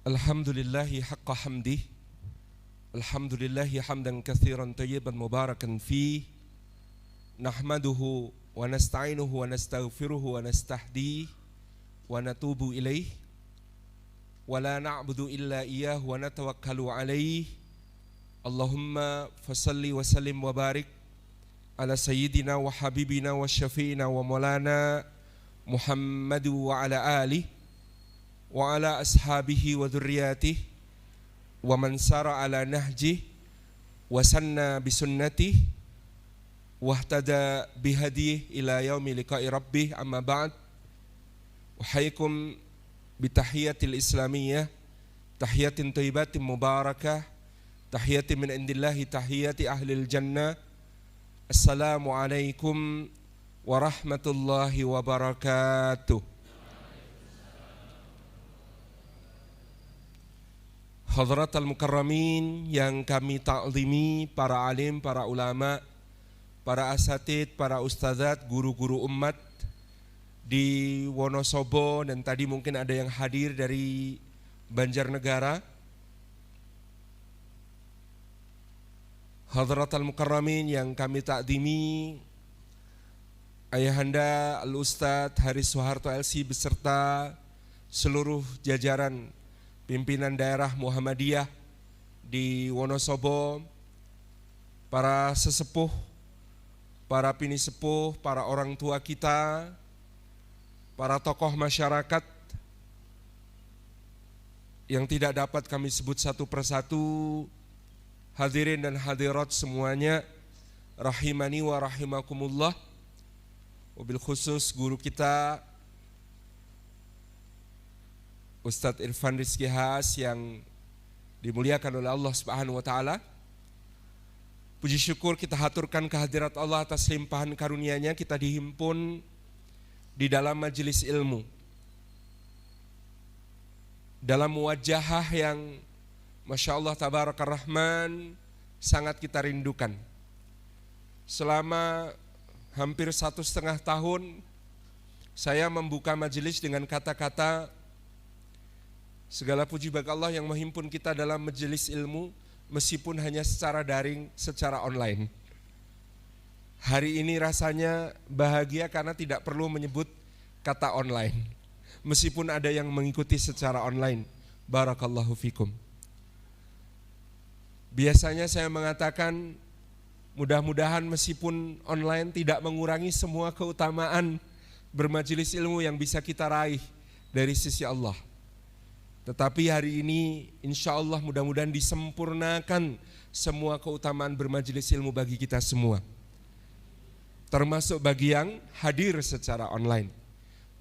Alhamdulillahi haqqa hamdih. Alhamdulillahi hamdan katsiran thayyiban mubarakan fih. Nahmaduhu wa nasta'inuhu wa nastaghfiruhu wa nastahdihi wa natubu ilaih. Wa la na'budu illa iyyahu wa natawakkalu alaih. Allahumma fasalli wa sallim wa barik ala sayyidina wa habibina wa syafi'ina wa maulana Muhammadu wa ala alihi wa ala ashabihi wa dhurriyyatihi wa man sara ala nahjih wa sanna bisunnatih wa ihtada bihadih ila yaumi liqa'i rabbih. Amma ba'd. Uhayyikum bitahiyatil islamiyah, tahiyatin thayyibatin mubarakah, tahiyatin min indillahi, tahiyati ahlil jannah. Assalamu alaikum warahmatullahi wabarakatuh. Hadratal mukarramin yang kami ta'zimi, para alim, para ulama, para asatid, para ustadzat, guru-guru umat di Wonosobo, dan tadi mungkin ada yang hadir dari Banjarnegara. Hadratal mukarramin yang kami ta'zimi, Ayahanda Al-Ustadz Haris Soeharto LC beserta seluruh jajaran pimpinan daerah Muhammadiyah di Wonosobo, para sesepuh, para pini sepuh, para orang tua kita, para tokoh masyarakat yang tidak dapat kami sebut satu persatu, hadirin dan hadirat semuanya, rahimani wa rahimakumullah. Wabil khusus guru kita Ustadz Irfan Rizki Has yang dimuliakan oleh Allah Subhanahu wa Ta'ala. Puji syukur kita haturkan kehadirat Allah atas limpahan karunia-Nya kita dihimpun di dalam majelis ilmu, dalam muwajahah yang Masya Allah Tabarakar Rahman sangat kita rindukan. Selama hampir 1,5 tahun saya membuka majelis dengan kata-kata segala puji bagi Allah yang menghimpun kita dalam majelis ilmu meskipun hanya secara daring, secara online. Hari ini rasanya bahagia karena tidak perlu menyebut kata online, meskipun ada yang mengikuti secara online. Barakallahu fikum. Biasanya saya mengatakan mudah-mudahan meskipun online tidak mengurangi semua keutamaan bermajelis ilmu yang bisa kita raih dari sisi Allah. Tetapi hari ini insya Allah mudah-mudahan disempurnakan semua keutamaan bermajelis ilmu bagi kita semua, termasuk bagi yang hadir secara online.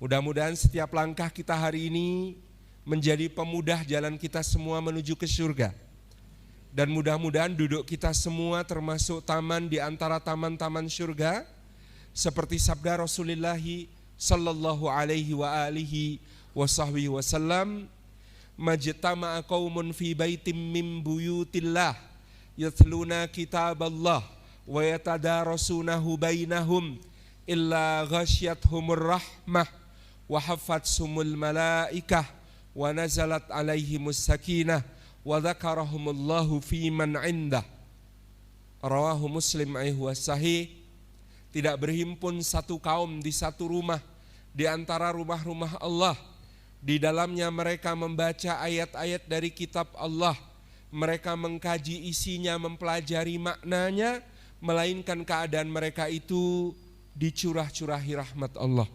Mudah-mudahan setiap langkah kita hari ini menjadi pemudah jalan kita semua menuju ke surga. Dan mudah-mudahan duduk kita semua termasuk taman di antara taman-taman surga, seperti sabda Rasulullah sallallahu alaihi wa alihi wasahbihi wasallam, majtama'a qaumun fi baitim min buyutillah yatluna kitaballah wa yatadarasunahu bainahum illa ghasyiyatuhumur rahmah wa hafatsumul malaikah wa nazalat alaihimus sakinah wa dzakarahumullahu fi man indah. Rawahu Muslim ayhuwa sahih. Tidak berhimpun satu kaum di satu rumah di antara rumah-rumah Allah, di dalamnya mereka membaca ayat-ayat dari kitab Allah, mereka mengkaji isinya, mempelajari maknanya, melainkan keadaan mereka itu dicurah-curahi rahmat Allah.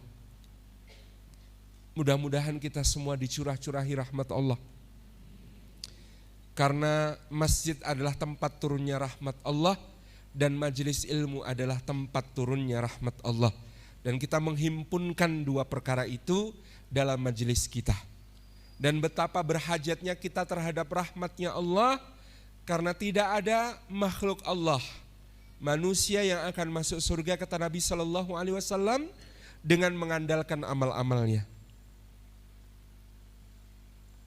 Mudah-mudahan kita semua dicurah-curahi rahmat Allah. Karena masjid adalah tempat turunnya rahmat Allah dan majelis ilmu adalah tempat turunnya rahmat Allah. Dan kita menghimpunkan dua perkara itu dalam majelis kita. Dan betapa berhajatnya kita terhadap rahmatnya Allah, karena tidak ada makhluk Allah, manusia yang akan masuk surga kata Nabi SAW dengan mengandalkan amal-amalnya.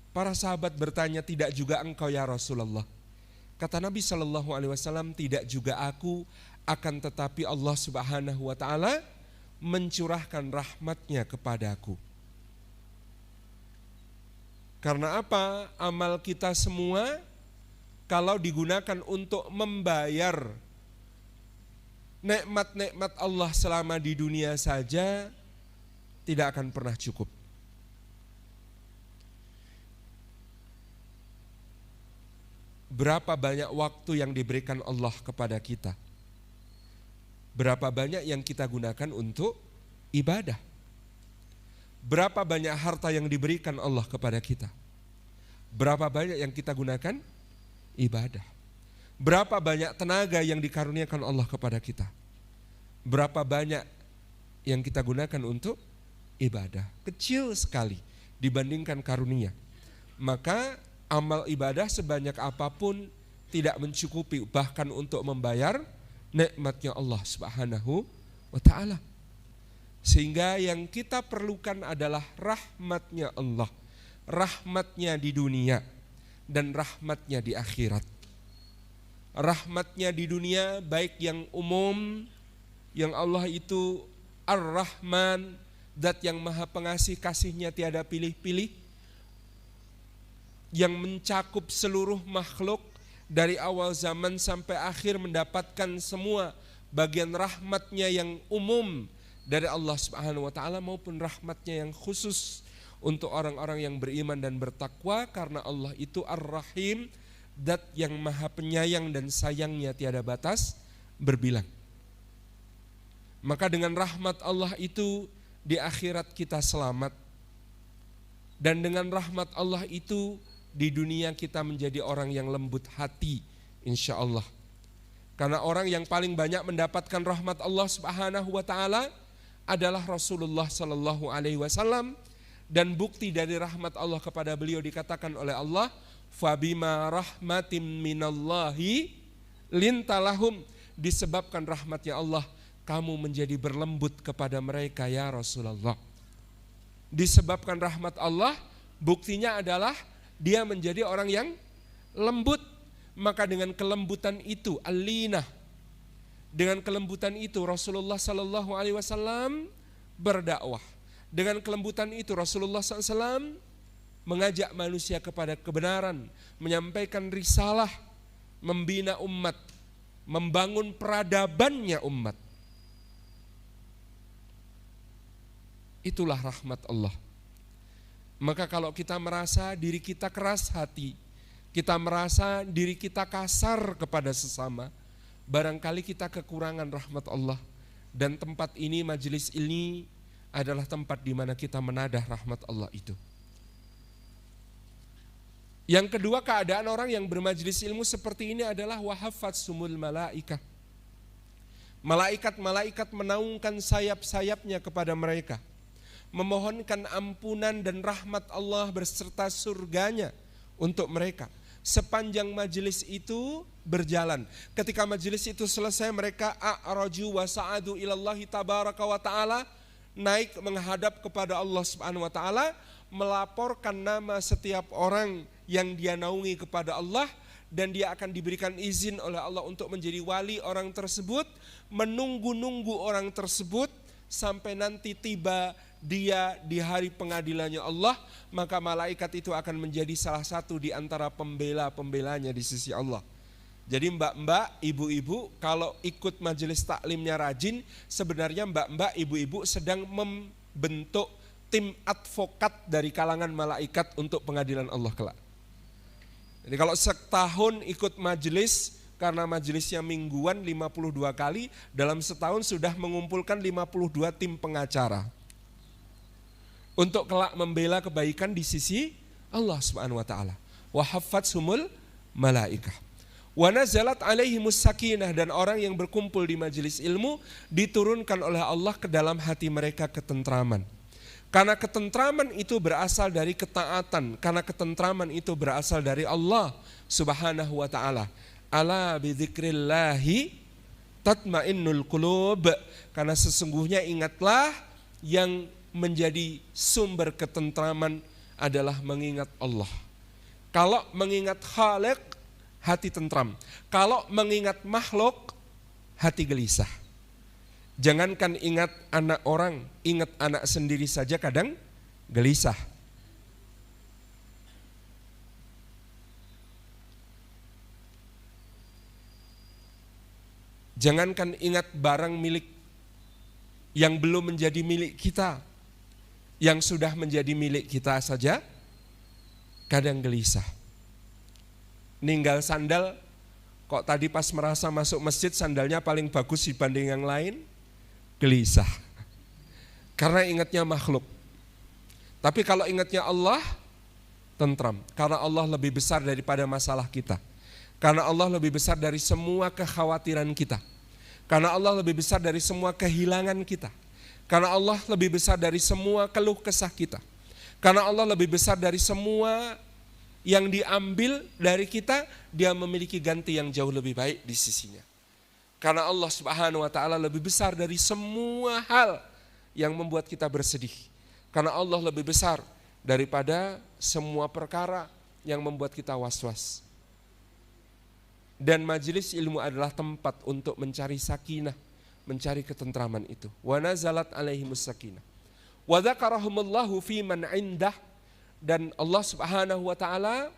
Para sahabat bertanya, tidak juga engkau ya Rasulullah? Kata Nabi SAW, tidak juga aku, akan tetapi Allah Subhanahu wa Ta'ala mencurahkan rahmatnya kepadaku. Karena apa? Amal kita semua kalau digunakan untuk membayar nikmat-nikmat Allah selama di dunia saja tidak akan pernah cukup. Berapa banyak waktu yang diberikan Allah kepada kita? Berapa banyak yang kita gunakan untuk ibadah? Berapa banyak harta yang diberikan Allah kepada kita? Berapa banyak yang kita gunakan ibadah? Berapa banyak tenaga yang dikaruniakan Allah kepada kita? Berapa banyak yang kita gunakan untuk ibadah? Kecil sekali dibandingkan karunia. Maka amal ibadah sebanyak apapun tidak mencukupi bahkan untuk membayar nikmatnya Allah Subhanahu wa ta'ala. Sehingga yang kita perlukan adalah rahmatnya Allah, rahmatnya di dunia dan rahmatnya di akhirat. Rahmatnya di dunia baik yang umum, yang Allah itu Ar-Rahman, Zat yang maha pengasih, kasihnya tiada pilih-pilih, yang mencakup seluruh makhluk dari awal zaman sampai akhir, mendapatkan semua bagian rahmatnya yang umum dari Allah Subhanahu wa ta'ala maupun rahmatnya yang khusus untuk orang-orang yang beriman dan bertakwa, karena Allah itu Ar-Rahim, Zat yang maha penyayang dan sayangnya tiada batas berbilang. Maka dengan rahmat Allah itu di akhirat kita selamat, dan dengan rahmat Allah itu di dunia kita menjadi orang yang lembut hati insya Allah. Karena orang yang paling banyak mendapatkan rahmat Allah Subhanahu wa ta'ala adalah Rasulullah sallallahu alaihi wasallam, dan bukti dari rahmat Allah kepada beliau dikatakan oleh Allah, fabima rahmatim minallahi lintalahum, disebabkan rahmatnya Allah kamu menjadi berlembut kepada mereka ya Rasulullah. Disebabkan rahmat Allah, buktinya adalah dia menjadi orang yang lembut. Maka dengan kelembutan itu, al-linah, dengan kelembutan itu Rasulullah sallallahu alaihi wasallam berdakwah. Dengan kelembutan itu Rasulullah SAW mengajak manusia kepada kebenaran, menyampaikan risalah, membina umat, membangun peradabannya umat. Itulah rahmat Allah. Maka kalau kita merasa diri kita keras hati, kita merasa diri kita kasar kepada sesama, barangkali kita kekurangan rahmat Allah. Dan tempat ini, majelis ini adalah tempat di mana kita menadah rahmat Allah itu. Yang kedua, keadaan orang yang bermajelis ilmu seperti ini adalah wahafatsumul malaikah. Malaikat-malaikat menaungkan sayap-sayapnya kepada mereka, memohonkan ampunan dan rahmat Allah beserta surganya untuk mereka. Sepanjang majelis itu berjalan, ketika majelis itu selesai, mereka a'raju wa sa'adu ilallahi tabaraka wa ta'ala, naik menghadap kepada Allah Subhanahu wa ta'ala, melaporkan nama setiap orang yang dia naungi kepada Allah, dan dia akan diberikan izin oleh Allah untuk menjadi wali orang tersebut, menunggu-nunggu orang tersebut sampai nanti tiba dia di hari pengadilannya Allah. Maka malaikat itu akan menjadi salah satu di antara pembela-pembelanya di sisi Allah. Jadi mbak-mbak, ibu-ibu kalau ikut majelis taklimnya rajin, sebenarnya mbak-mbak, ibu-ibu sedang membentuk tim advokat dari kalangan malaikat untuk pengadilan Allah kelak. Jadi kalau setahun ikut majelis, karena majelisnya mingguan 52 kali, dalam setahun sudah mengumpulkan 52 tim pengacara untuk kelak membela kebaikan di sisi Allah Subhanahu wa ta'ala. Wa haffatsumul malaikah. Wa nazalat alaihimus sakinah, dan orang yang berkumpul di majelis ilmu diturunkan oleh Allah ke dalam hati mereka ketentraman. Karena ketentraman itu berasal dari ketaatan, karena ketentraman itu berasal dari Allah Subhanahu wa ta'ala. Ala bidzikrillahi tatmainnul qulub, karena sesungguhnya ingatlah yang menjadi sumber ketentraman adalah mengingat Allah. Kalau mengingat Khaliq, hati tentram. Kalau mengingat makhluk, hati gelisah. Jangankan ingat anak orang, ingat anak sendiri saja kadang gelisah. Jangankan ingat barang milik yang belum menjadi milik kita, yang sudah menjadi milik kita saja kadang gelisah. Ninggal sandal, kok tadi pas merasa masuk masjid sandalnya paling bagus dibanding yang lain, gelisah. Karena ingatnya makhluk. Tapi kalau ingatnya Allah, tentram. Karena Allah lebih besar daripada masalah kita. Karena Allah lebih besar dari semua kekhawatiran kita. Karena Allah lebih besar dari semua kehilangan kita. Karena Allah lebih besar dari semua keluh kesah kita. Karena Allah lebih besar dari semua yang diambil dari kita, dia memiliki ganti yang jauh lebih baik di sisinya. Karena Allah Subhanahu wa ta'ala lebih besar dari semua hal yang membuat kita bersedih. Karena Allah lebih besar daripada semua perkara yang membuat kita was-was. Dan majelis ilmu adalah tempat untuk mencari sakinah, mencari ketentraman itu. Wa nazalat alaihimus sakinah. Wa dzakarahumullahu fi man indah, dan Allah Subhanahu wa taala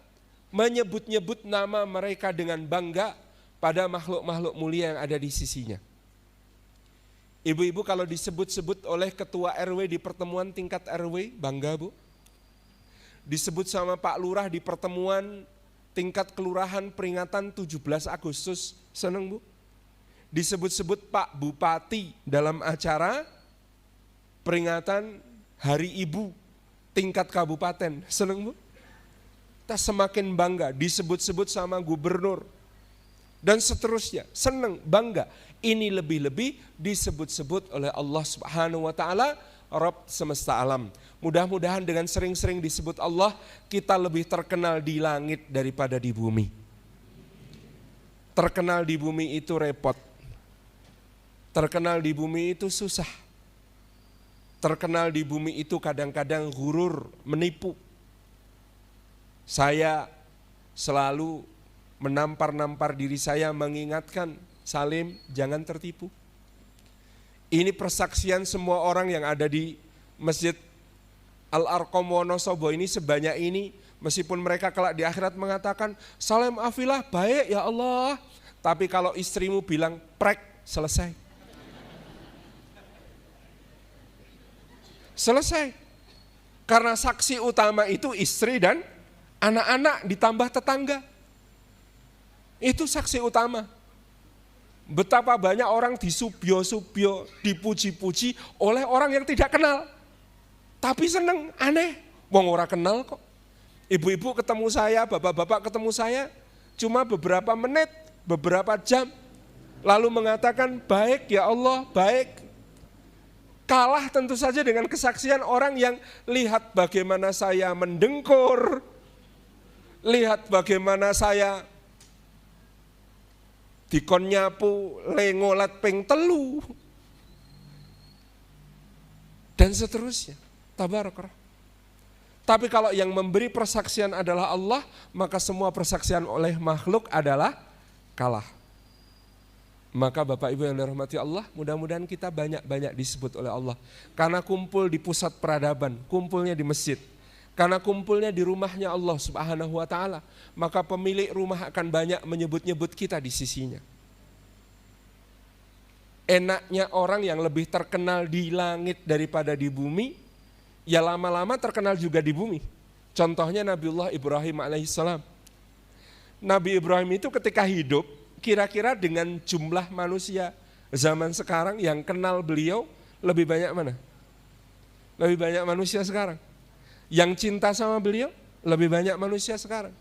menyebut-nyebut nama mereka dengan bangga pada makhluk-makhluk mulia yang ada di sisinya. Ibu-ibu kalau disebut-sebut oleh ketua RW di pertemuan tingkat RW, bangga Bu. Disebut sama Pak Lurah di pertemuan tingkat kelurahan peringatan 17 Agustus, seneng Bu. Disebut-sebut Pak Bupati dalam acara peringatan Hari Ibu tingkat kabupaten, seneng Bu. Kita semakin bangga, disebut-sebut sama gubernur dan seterusnya, seneng, bangga. Ini lebih-lebih disebut-sebut oleh Allah Subhanahu wa ta'ala, Rabb semesta alam. Mudah-mudahan dengan sering-sering disebut Allah, kita lebih terkenal di langit daripada di bumi. Terkenal di bumi itu repot. Terkenal di bumi itu susah. Terkenal di bumi itu kadang-kadang gurur, menipu. Saya selalu menampar-nampar diri saya, mengingatkan, Salim, jangan tertipu. Ini persaksian semua orang yang ada di Masjid Al-Arqam Wonosobo ini sebanyak ini, meskipun mereka kelak di akhirat mengatakan, Salim afilah baik ya Allah, tapi kalau istrimu bilang prek, selesai. Selesai. Karena saksi utama itu istri dan anak-anak ditambah tetangga. Itu saksi utama. Betapa banyak orang disubyo-subyo, dipuji-puji oleh orang yang tidak kenal. Tapi seneng, aneh, wong ora kenal kok. Ibu-ibu ketemu saya, bapak-bapak ketemu saya, cuma beberapa menit, beberapa jam. Lalu mengatakan, baik ya Allah, baik. Kalah tentu saja dengan kesaksian orang yang lihat bagaimana saya mendengkur, lihat bagaimana saya dikon nyapu lengolat ping telu dan seterusnya. Tabarak. Tapi kalau yang memberi persaksian adalah Allah, maka semua persaksian oleh makhluk adalah kalah. Maka Bapak Ibu yang dirahmati Allah, mudah-mudahan kita banyak-banyak disebut oleh Allah. Karena kumpul di pusat peradaban, kumpulnya di masjid. Karena kumpulnya di rumahnya Allah Subhanahu wa ta'ala, maka pemilik rumah akan banyak menyebut-nyebut kita di sisinya. Enaknya orang yang lebih terkenal di langit daripada di bumi, ya lama-lama terkenal juga di bumi. Contohnya Nabiullah Ibrahim alaihissalam. Nabi Ibrahim itu ketika hidup, kira-kira dengan jumlah manusia zaman sekarang yang kenal beliau, lebih banyak mana? Lebih banyak manusia sekarang. Yang cinta sama beliau, lebih banyak manusia sekarang.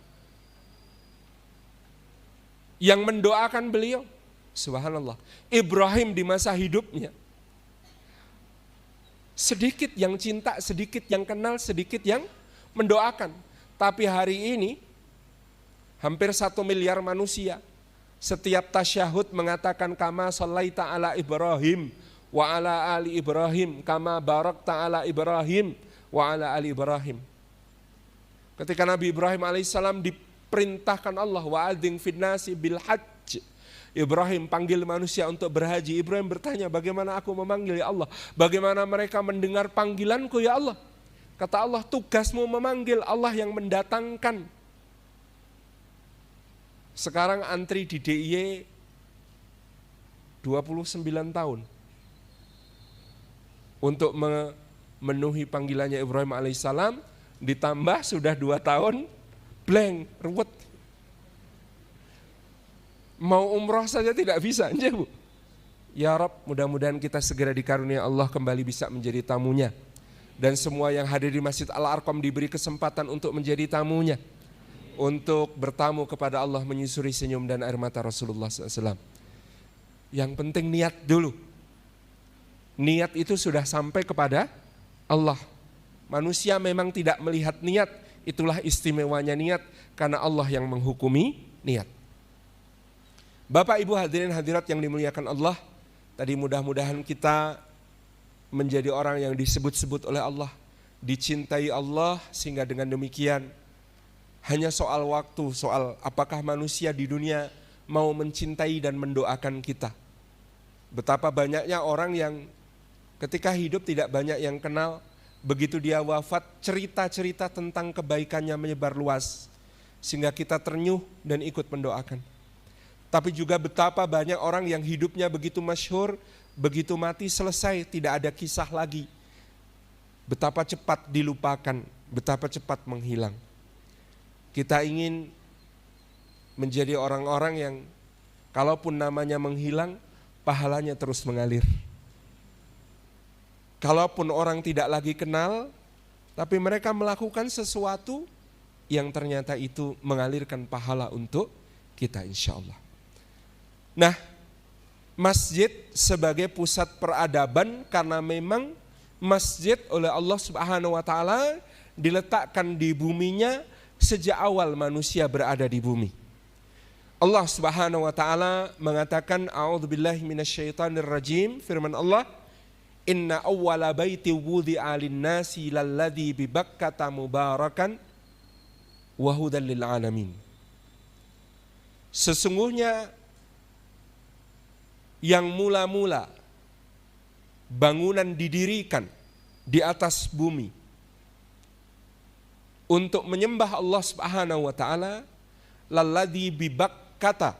Yang mendoakan beliau, subhanallah. Ibrahim di masa hidupnya, sedikit yang cinta, sedikit yang kenal, sedikit yang mendoakan. Tapi hari ini, hampir 1 miliar manusia, setiap tasyahud mengatakan kama shallaita ala Ibrahim wa ala ali Ibrahim kama barakta ala Ibrahim wa ala ali Ibrahim. Ketika Nabi Ibrahim alaihissalam diperintahkan Allah wa'adzin finnasi bil hajj, Ibrahim panggil manusia untuk berhaji. Ibrahim bertanya, bagaimana aku memanggil ya Allah? Bagaimana mereka mendengar panggilanku ya Allah? Kata Allah, tugasmu memanggil, Allah yang mendatangkan. Sekarang antri di DIY 29 tahun untuk memenuhi panggilannya Ibrahim alaihissalam, ditambah sudah 2 tahun blank, ruwet. Mau umroh saja tidak bisa, aja Bu. Ya Rob, mudah-mudahan kita segera dikarunia Allah kembali bisa menjadi tamunya. Dan semua yang hadir di Masjid Al-Arqam diberi kesempatan untuk menjadi tamunya. Untuk bertamu kepada Allah menyusuri senyum dan air mata Rasulullah SAW. Yang penting niat dulu. Niat itu sudah sampai kepada Allah. Manusia memang tidak melihat niat, itulah istimewanya niat, karena Allah yang menghukumi niat. Bapak Ibu hadirin hadirat yang dimuliakan Allah, tadi mudah-mudahan kita menjadi orang yang disebut-sebut oleh Allah, dicintai Allah, sehingga dengan demikian hanya soal waktu, soal apakah manusia di dunia mau mencintai dan mendoakan kita. Betapa banyaknya orang yang ketika hidup tidak banyak yang kenal, begitu dia wafat cerita-cerita tentang kebaikannya menyebar luas, sehingga kita ternyuh dan ikut mendoakan. Tapi juga betapa banyak orang yang hidupnya begitu masyhur, begitu mati selesai, tidak ada kisah lagi. Betapa cepat dilupakan, betapa cepat menghilang. Kita ingin menjadi orang-orang yang kalaupun namanya menghilang, pahalanya terus mengalir. Kalaupun orang tidak lagi kenal, tapi mereka melakukan sesuatu yang ternyata itu mengalirkan pahala untuk kita insya Allah. Nah, masjid sebagai pusat peradaban, karena memang masjid oleh Allah Subhanahu wa taala diletakkan di buminya sejak awal manusia berada di bumi. Allah Subhanahu wa taala mengatakan, a'udzubillahi minasyaitonirrajim, firman Allah, inna awwala baiti wudi'a lin-nasi lalladzi bi Bakkata mubarakan wa hudan lil alamin. Sesungguhnya yang mula-mula bangunan didirikan di atas bumi untuk menyembah Allah Subhanahu wa taala, lalladzi bi Bakkata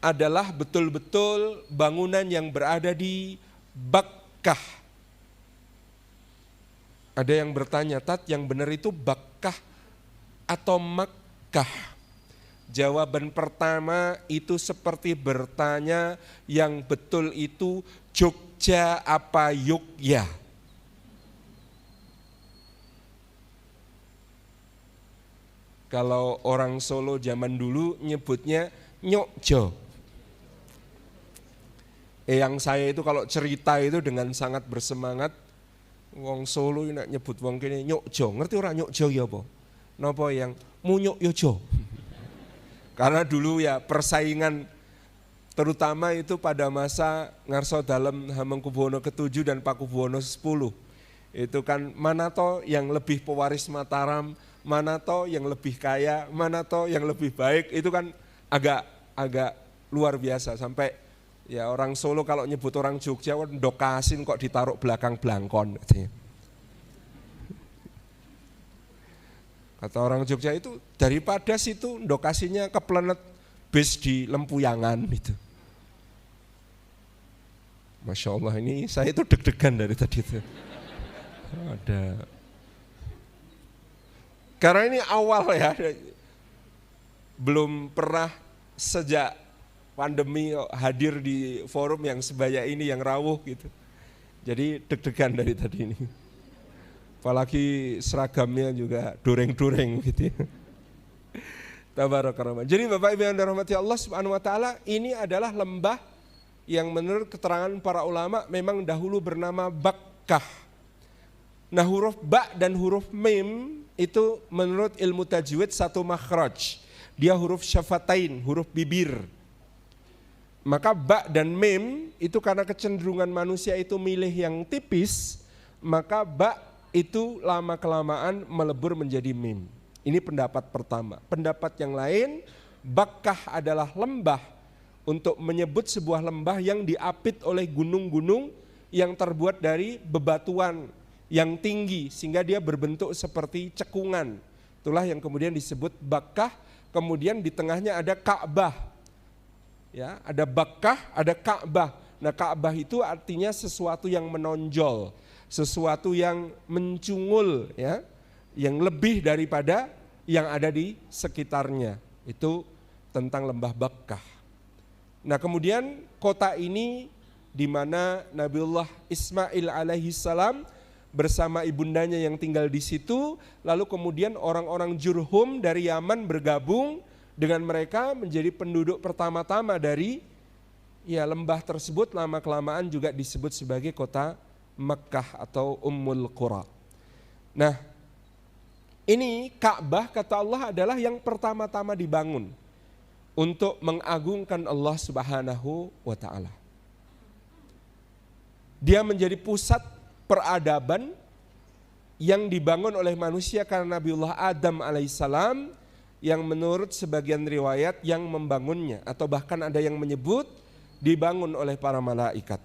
adalah betul-betul bangunan yang berada di Bakkah. Ada yang bertanya, Tat, yang benar itu Bakkah atau Makkah? Jawaban pertama itu seperti bertanya, yang betul itu Jogja apa Yogya? Kalau orang Solo zaman dulu nyebutnya Nyokjo. Yang saya itu kalau cerita itu dengan sangat bersemangat, wong Solo ini nyebut wong kene Nyokjo. Ngerti orang Nyokjo ya apa? Napa yang munyuk yojo? Karena dulu ya persaingan, terutama itu pada masa ngarso dalem Hamengkubuwono ke-7 dan Pakubuwono 10. Itu kan mana toh yang lebih pewaris Mataram, mana toh yang lebih kaya, mana toh yang lebih baik, itu kan agak luar biasa. Sampai ya orang Solo kalau nyebut orang Jogja, ndokasin kok ditaruh belakang blangkon. Kata orang Jogja itu, daripada situ ndokasinya ke planet bis di Lempuyangan itu. Masya Allah, ini saya itu deg-degan dari tadi itu. Ada. Karena ini awal ya, belum pernah sejak pandemi hadir di forum yang sebaya ini, yang rawuh gitu. Jadi deg-degan dari tadi ini. Apalagi seragamnya juga doreng-doreng gitu ya. Tabarakallah. Jadi Bapak Ibu yang dirahmati Allah Subhanahu wa taala, ini adalah lembah yang menurut keterangan para ulama memang dahulu bernama Bakkah. Nah, huruf ba dan huruf mim itu menurut ilmu tajwid satu makhraj. Dia huruf syafatain, huruf bibir. Maka ba dan mim itu karena kecenderungan manusia itu milih yang tipis, maka ba itu lama-kelamaan melebur menjadi mim. Ini pendapat pertama. Pendapat yang lain, Bakkah adalah lembah untuk menyebut sebuah lembah yang diapit oleh gunung-gunung yang terbuat dari bebatuan yang tinggi sehingga dia berbentuk seperti cekungan. Itulah yang kemudian disebut Bakkah. Kemudian di tengahnya ada Ka'bah. Ya, ada Bakkah, ada Ka'bah. Nah, Ka'bah itu artinya sesuatu yang menonjol, sesuatu yang mencungul, ya, yang lebih daripada yang ada di sekitarnya. Itu tentang lembah Bakkah. Nah, kemudian kota ini di mana Nabiullah Ismail alaihi salam bersama ibundanya yang tinggal di situ, lalu kemudian orang-orang Jurhum dari Yaman bergabung dengan mereka menjadi penduduk pertama-tama dari lembah tersebut, lama-kelamaan juga disebut sebagai kota Mekkah atau Ummul Qura. Nah, ini Ka'bah kata Allah adalah yang pertama-tama dibangun untuk mengagungkan Allah Subhanahu wa taala. Dia menjadi pusat peradaban yang dibangun oleh manusia karena Nabiullah Adam alaihissalam yang menurut sebagian riwayat yang membangunnya, atau bahkan ada yang menyebut dibangun oleh para malaikat.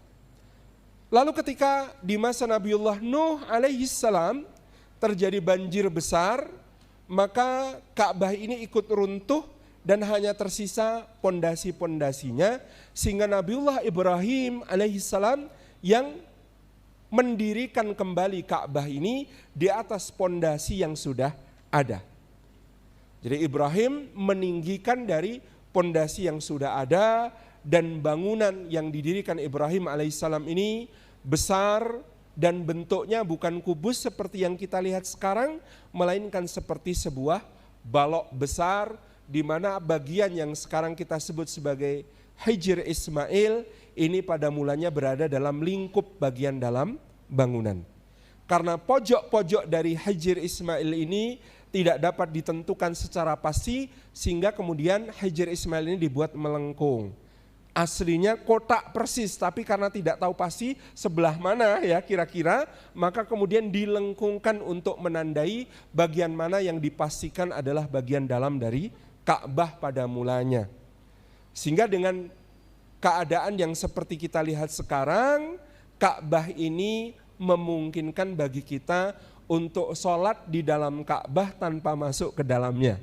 Lalu ketika di masa Nabiullah Nuh alaihissalam terjadi banjir besar, maka Ka'bah ini ikut runtuh dan hanya tersisa pondasi-pondasinya, sehingga Nabiullah Ibrahim alaihissalam yang mendirikan kembali Ka'bah ini di atas pondasi yang sudah ada. Jadi Ibrahim meninggikan dari pondasi yang sudah ada, dan bangunan yang didirikan Ibrahim alaihissalam ini besar dan bentuknya bukan kubus seperti yang kita lihat sekarang, melainkan seperti sebuah balok besar di mana bagian yang sekarang kita sebut sebagai Hijr Ismail ini pada mulanya berada dalam lingkup bagian dalam bangunan. Karena pojok-pojok dari Hijr Ismail ini tidak dapat ditentukan secara pasti, sehingga kemudian Hijr Ismail ini dibuat melengkung. Aslinya kotak persis, tapi karena tidak tahu pasti sebelah mana ya kira-kira, maka kemudian dilengkungkan untuk menandai bagian mana yang dipastikan adalah bagian dalam dari Ka'bah pada mulanya. Sehingga dengan keadaan yang seperti kita lihat sekarang, Ka'bah ini memungkinkan bagi kita untuk sholat di dalam Ka'bah tanpa masuk ke dalamnya.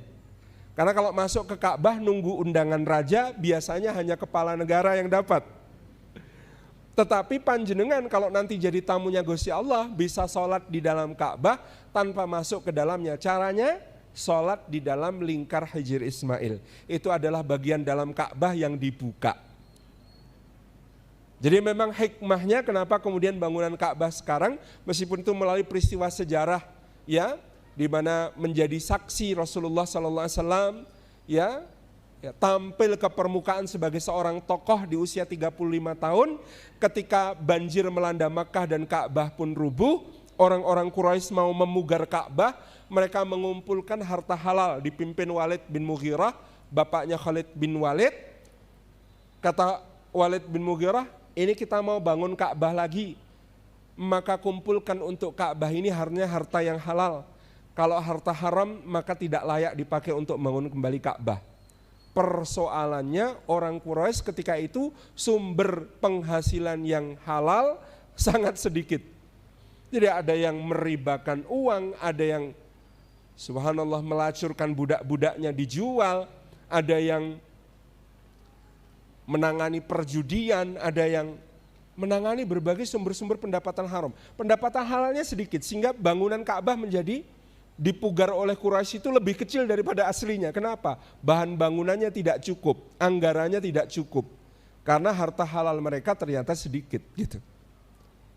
Karena kalau masuk ke Ka'bah nunggu undangan raja, biasanya hanya kepala negara yang dapat. Tetapi panjenengan kalau nanti jadi tamunya Gusti Allah bisa sholat di dalam Ka'bah tanpa masuk ke dalamnya. Caranya sholat di dalam lingkar Hijr Ismail. Itu adalah bagian dalam Ka'bah yang dibuka. Jadi memang hikmahnya kenapa kemudian bangunan Ka'bah sekarang, meskipun itu melalui peristiwa sejarah ya, di mana menjadi saksi Rasulullah SAW ya, tampil ke permukaan sebagai seorang tokoh di usia 35 tahun ketika banjir melanda Makkah dan Ka'bah pun rubuh. Orang-orang Quraisy mau memugar Ka'bah, mereka mengumpulkan harta halal dipimpin Walid bin Mughirah, bapaknya Khalid bin Walid. Kata Walid bin Mughirah, ini kita mau bangun Ka'bah lagi, maka kumpulkan untuk Ka'bah ini harta yang halal. Kalau harta haram maka tidak layak dipakai untuk bangun kembali Ka'bah. Persoalannya orang Quraisy ketika itu sumber penghasilan yang halal sangat sedikit. Jadi ada yang meribakan uang, ada yang subhanallah melacurkan budak-budaknya dijual, ada yang menangani perjudian, ada yang menangani berbagai sumber-sumber pendapatan haram. Pendapatan halalnya sedikit sehingga bangunan Ka'bah menjadi dipugar oleh Quraisy itu lebih kecil daripada aslinya. Kenapa? Bahan bangunannya tidak cukup, anggarannya tidak cukup. Karena harta halal mereka ternyata sedikit gitu.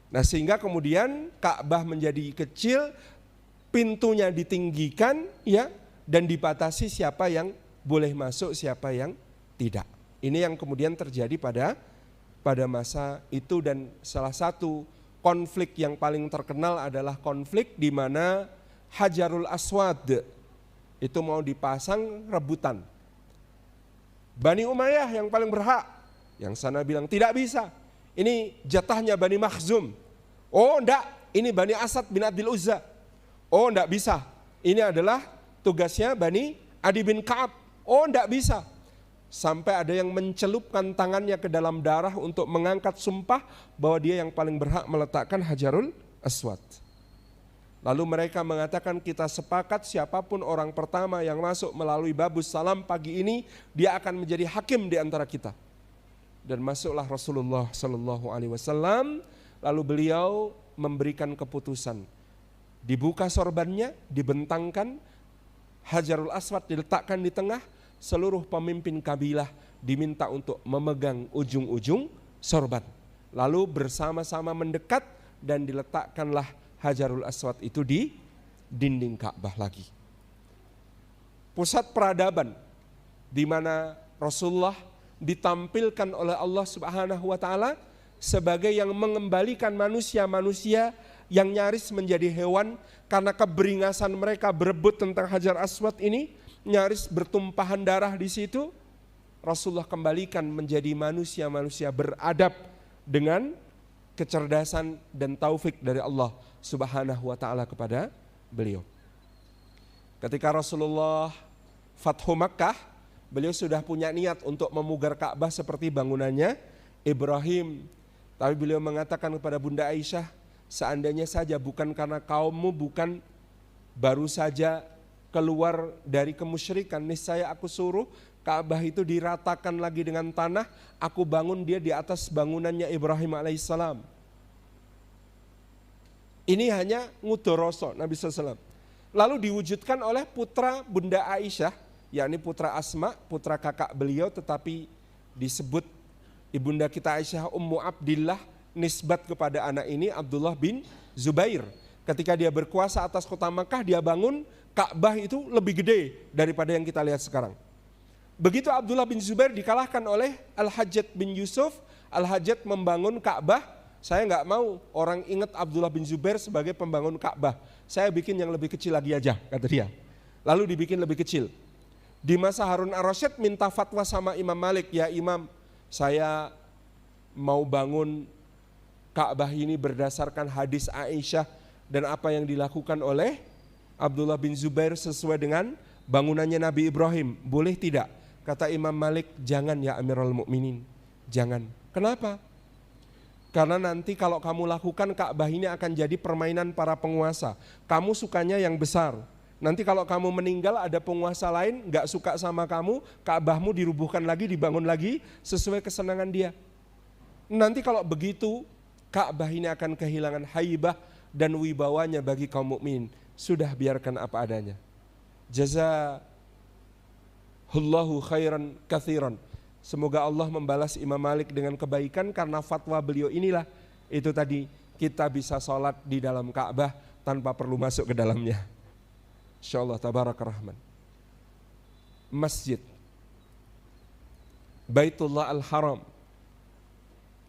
Nah, sehingga kemudian Ka'bah menjadi kecil, pintunya ditinggikan ya, dan dibatasi siapa yang boleh masuk, siapa yang tidak. Ini yang kemudian terjadi pada masa itu, dan salah satu konflik yang paling terkenal adalah konflik di mana Hajarul Aswad itu mau dipasang rebutan. Bani Umayyah yang paling berhak, yang sana bilang tidak bisa. Ini jatahnya Bani Makhzum. Oh enggak, ini Bani Asad bin Abdul Uzza. Oh enggak bisa, ini adalah tugasnya Bani Adi bin Ka'ab. Oh enggak bisa. Sampai ada yang mencelupkan tangannya ke dalam darah untuk mengangkat sumpah bahwa dia yang paling berhak meletakkan Hajarul Aswad. Lalu mereka mengatakan, kita sepakat siapapun orang pertama yang masuk melalui Babus Salam pagi ini, dia akan menjadi hakim di antara kita. Dan masuklah Rasulullah Sallallahu Alaihi Wasallam, lalu beliau memberikan keputusan. Dibuka sorbannya, dibentangkan, Hajarul Aswad diletakkan di tengah, seluruh pemimpin kabilah diminta untuk memegang ujung-ujung sorban. Lalu bersama-sama mendekat dan diletakkanlah Hajarul Aswad itu di dinding Ka'bah lagi. Pusat peradaban di mana Rasulullah ditampilkan oleh Allah Subhanahu wa taala sebagai yang mengembalikan manusia-manusia yang nyaris menjadi hewan karena keberingasan mereka berebut tentang Hajar Aswad ini, nyaris bertumpahan darah di situ. Rasulullah kembalikan menjadi manusia-manusia beradab dengan kecerdasan dan taufik dari Allah Subhanahu wa taala kepada beliau. Ketika Rasulullah Fathu Makkah, beliau sudah punya niat untuk memugar Ka'bah seperti bangunannya Ibrahim. Tapi beliau mengatakan kepada Bunda Aisyah, seandainya saja bukan karena kaummu bukan baru saja keluar dari kemusyrikan, niscaya aku suruh Ka'bah itu diratakan lagi dengan tanah, aku bangun dia di atas bangunannya Ibrahim alaihissalam. Ini hanya ngudoroso Nabi SAW. Lalu diwujudkan oleh putra Bunda Aisyah, yakni putra Asma, putra kakak beliau, tetapi disebut ibunda kita Aisyah Ummu Abdillah, nisbat kepada anak ini Abdullah bin Zubair. Ketika dia berkuasa atas kota Makkah, dia bangun Ka'bah itu lebih gede daripada yang kita lihat sekarang. Begitu Abdullah bin Zubair dikalahkan oleh Al-Hajjaj bin Yusuf, Al-Hajjaj membangun Ka'bah. Saya nggak mau orang ingat Abdullah bin Zubair sebagai pembangun Ka'bah. Saya bikin yang lebih kecil lagi aja, kata dia. Lalu dibikin lebih kecil. Di masa Harun ar-Rasyid minta fatwa sama Imam Malik, ya Imam, saya mau bangun Ka'bah ini berdasarkan hadis Aisyah dan apa yang dilakukan oleh Abdullah bin Zubair sesuai dengan bangunannya Nabi Ibrahim. Boleh tidak? Kata Imam Malik, jangan ya Amirul Mukminin, jangan. Kenapa? Karena nanti kalau kamu lakukan Ka'bah ini akan jadi permainan para penguasa. Kamu sukanya yang besar. Nanti kalau kamu meninggal ada penguasa lain gak suka sama kamu, Ka'bahmu dirubuhkan lagi, dibangun lagi sesuai kesenangan dia. Nanti kalau begitu Ka'bah ini akan kehilangan haibah dan wibawanya bagi kaum mukmin. Sudah biarkan apa adanya. Jazahullahu khairan katsiran. Semoga Allah membalas Imam Malik dengan kebaikan karena fatwa beliau inilah. Itu tadi, kita bisa sholat di dalam Ka'bah tanpa perlu masuk ke dalamnya. Insyaallah tabaraka rahman. Masjid Baitullah Al-Haram,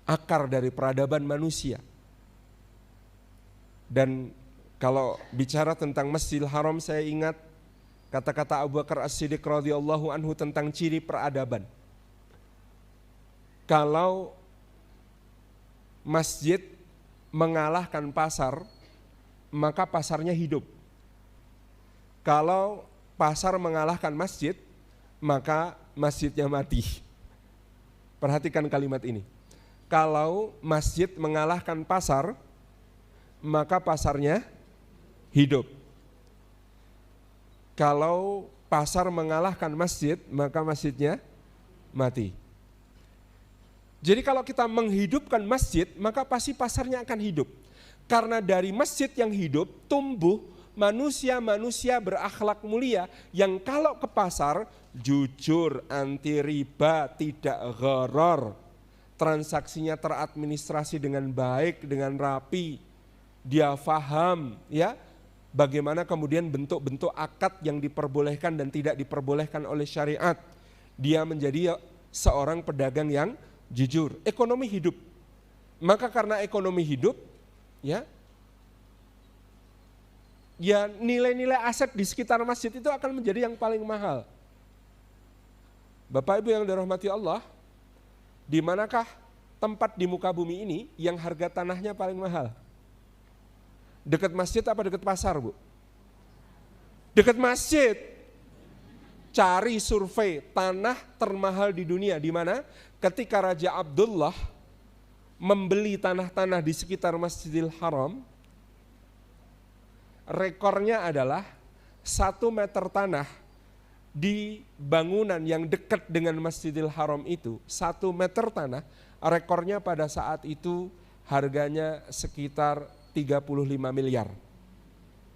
akar dari peradaban manusia. Dan kalau bicara tentang Masjidil Haram, saya ingat kata-kata Abu Bakar As-Siddiq radhiyallahu anhu tentang ciri peradaban. Kalau masjid mengalahkan pasar, maka pasarnya hidup. Kalau pasar mengalahkan masjid, maka masjidnya mati. Perhatikan kalimat ini. Kalau masjid mengalahkan pasar, maka pasarnya hidup. Kalau pasar mengalahkan masjid, maka masjidnya mati. Jadi kalau kita menghidupkan masjid, maka pasti pasarnya akan hidup. Karena dari masjid yang hidup, tumbuh manusia-manusia berakhlak mulia yang kalau ke pasar, jujur, anti riba, tidak gharar. Transaksinya teradministrasi dengan baik, dengan rapi. Dia faham ya bagaimana kemudian bentuk-bentuk akad yang diperbolehkan dan tidak diperbolehkan oleh syariat. Dia menjadi seorang pedagang yang jujur, ekonomi hidup. Maka karena ekonomi hidup, ya nilai-nilai aset di sekitar masjid itu akan menjadi yang paling mahal. Bapak Ibu yang dirahmati Allah, di manakah tempat di muka bumi ini yang harga tanahnya paling mahal? Dekat masjid apa dekat pasar, Bu? Dekat masjid. Cari survei tanah termahal di dunia di mana? Ketika Raja Abdullah membeli tanah-tanah di sekitar Masjidil Haram, rekornya adalah 1 meter tanah di bangunan yang dekat dengan Masjidil Haram itu 1 meter tanah, rekornya pada saat itu harganya sekitar 35 miliar.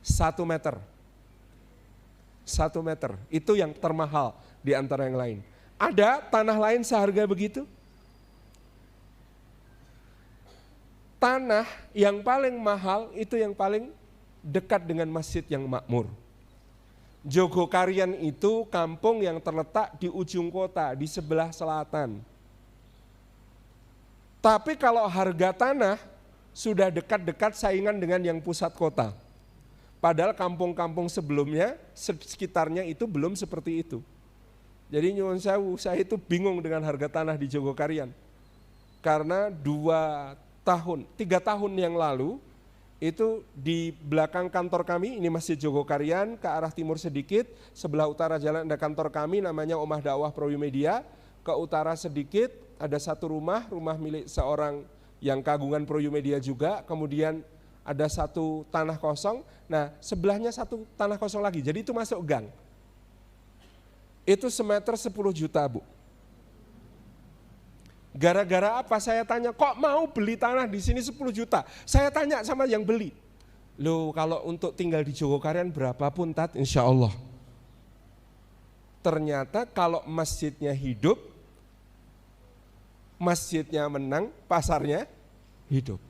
1 meter. 1 meter, itu yang termahal di antara yang lain. Ada tanah lain seharga begitu? Tanah yang paling mahal itu yang paling dekat dengan masjid yang makmur. Jogokarian itu kampung yang terletak di ujung kota, di sebelah selatan. Tapi kalau harga tanah sudah dekat-dekat saingan dengan yang pusat kota. Padahal kampung-kampung sebelumnya, sekitarnya itu belum seperti itu. Jadi nyuwun sewu, saya itu bingung dengan harga tanah di Jogokarian. Karena 3 tahun yang lalu, itu di belakang kantor kami, ini Masjid Jogokarian, ke arah timur sedikit, sebelah utara jalan ada kantor kami namanya Omah Dakwah Proyumedia, ke utara sedikit ada satu rumah milik seorang yang kagungan Proyumedia juga, kemudian ada satu tanah kosong, nah sebelahnya satu tanah kosong lagi, jadi itu masuk gang. Itu semeter 10 juta, Bu. Gara-gara apa saya tanya, kok mau beli tanah di sini 10 juta? Saya tanya sama yang beli. Loh, kalau untuk tinggal di Jogokarian berapapun Tat, insya Allah. Ternyata kalau masjidnya hidup, masjidnya menang, pasarnya hidup.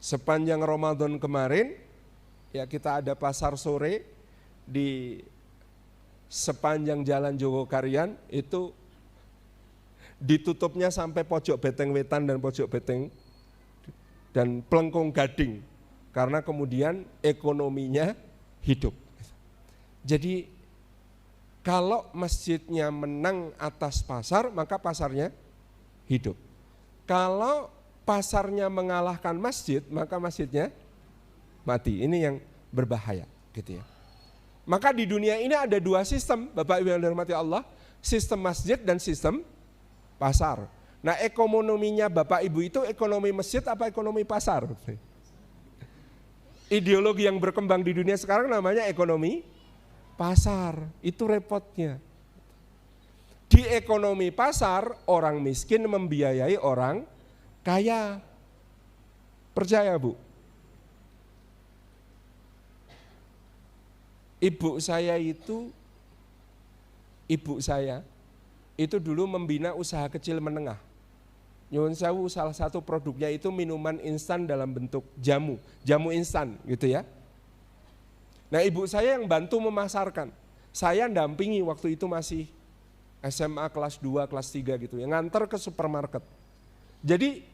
Sepanjang Ramadan kemarin, ya kita ada pasar sore di sepanjang jalan Jogokarian, itu ditutupnya sampai pojok Beteng Wetan dan pojok Beteng dan Plengkung Gading, karena kemudian ekonominya hidup. Jadi kalau masjidnya menang atas pasar, maka pasarnya hidup. Kalau pasarnya mengalahkan masjid, maka masjidnya mati. Ini yang berbahaya, gitu ya. Maka di dunia ini ada 2 sistem, Bapak Ibu yang dirahmati Allah, sistem masjid dan sistem pasar. Nah, ekonominya Bapak Ibu itu ekonomi masjid apa ekonomi pasar? Ideologi yang berkembang di dunia sekarang namanya ekonomi pasar. Itu repotnya. Di ekonomi pasar, orang miskin membiayai orang kaya. Percaya, Bu? Ibu saya itu dulu membina usaha kecil menengah. Nyuwun sewu, salah satu produknya itu minuman instan dalam bentuk jamu instan gitu ya. Nah, ibu saya yang bantu memasarkan. Saya dampingi waktu itu masih SMA kelas 2, kelas 3 gitu ya, nganter ke supermarket. Jadi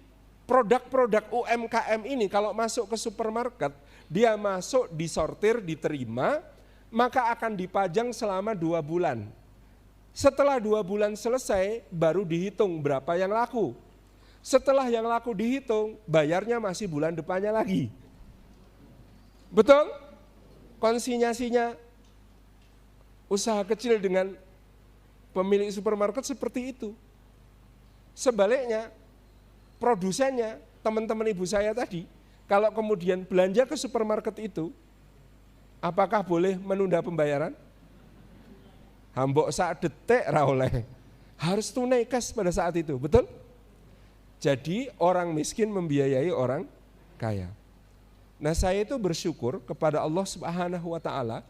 produk-produk UMKM ini kalau masuk ke supermarket, dia masuk disortir, diterima, maka akan dipajang selama 2 bulan. Setelah 2 bulan selesai, baru dihitung berapa yang laku. Setelah yang laku dihitung, bayarnya masih bulan depannya lagi. Betul? Konsinyasinya usaha kecil dengan pemilik supermarket seperti itu. Sebaliknya, produsennya, teman-teman ibu saya tadi, kalau kemudian belanja ke supermarket itu, apakah boleh menunda pembayaran? Hambok saat detik ra oleh. Harus tunai kas pada saat itu, betul? Jadi orang miskin membiayai orang kaya. Nah, saya itu bersyukur kepada Allah Subhanahu wa taala.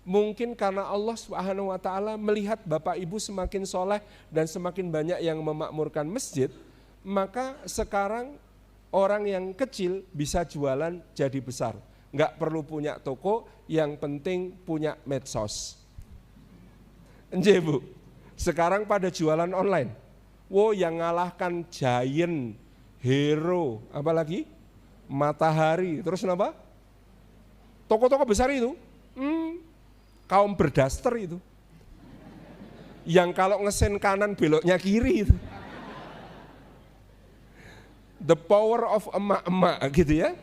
Mungkin karena Allah Subhanahu wa taala melihat Bapak Ibu semakin soleh dan semakin banyak yang memakmurkan masjid, maka sekarang orang yang kecil bisa jualan jadi besar. Enggak perlu punya toko, yang penting punya medsos. Nggih, Bu. Sekarang pada jualan online. Wow, yang ngalahkan Giant, Hero, apalagi Matahari, terus kenapa? Toko-toko besar itu, kaum berdaster itu. Yang kalau ngesen kanan beloknya kiri itu. The power of emak-emak gitu ya.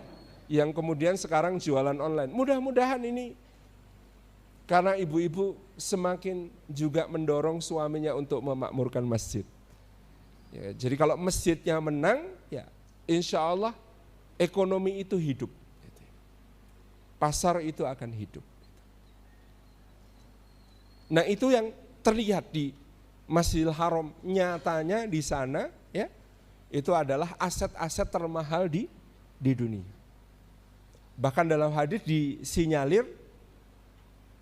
Yang kemudian sekarang jualan online. Mudah-mudahan ini karena ibu-ibu semakin juga mendorong suaminya untuk memakmurkan masjid. Ya, jadi kalau masjidnya menang, ya insya Allah ekonomi itu hidup. Pasar itu akan hidup. Nah itu yang terlihat di Masjidil Haram, nyatanya di sana ya, itu adalah aset-aset termahal di dunia. Bahkan dalam hadis disinyalir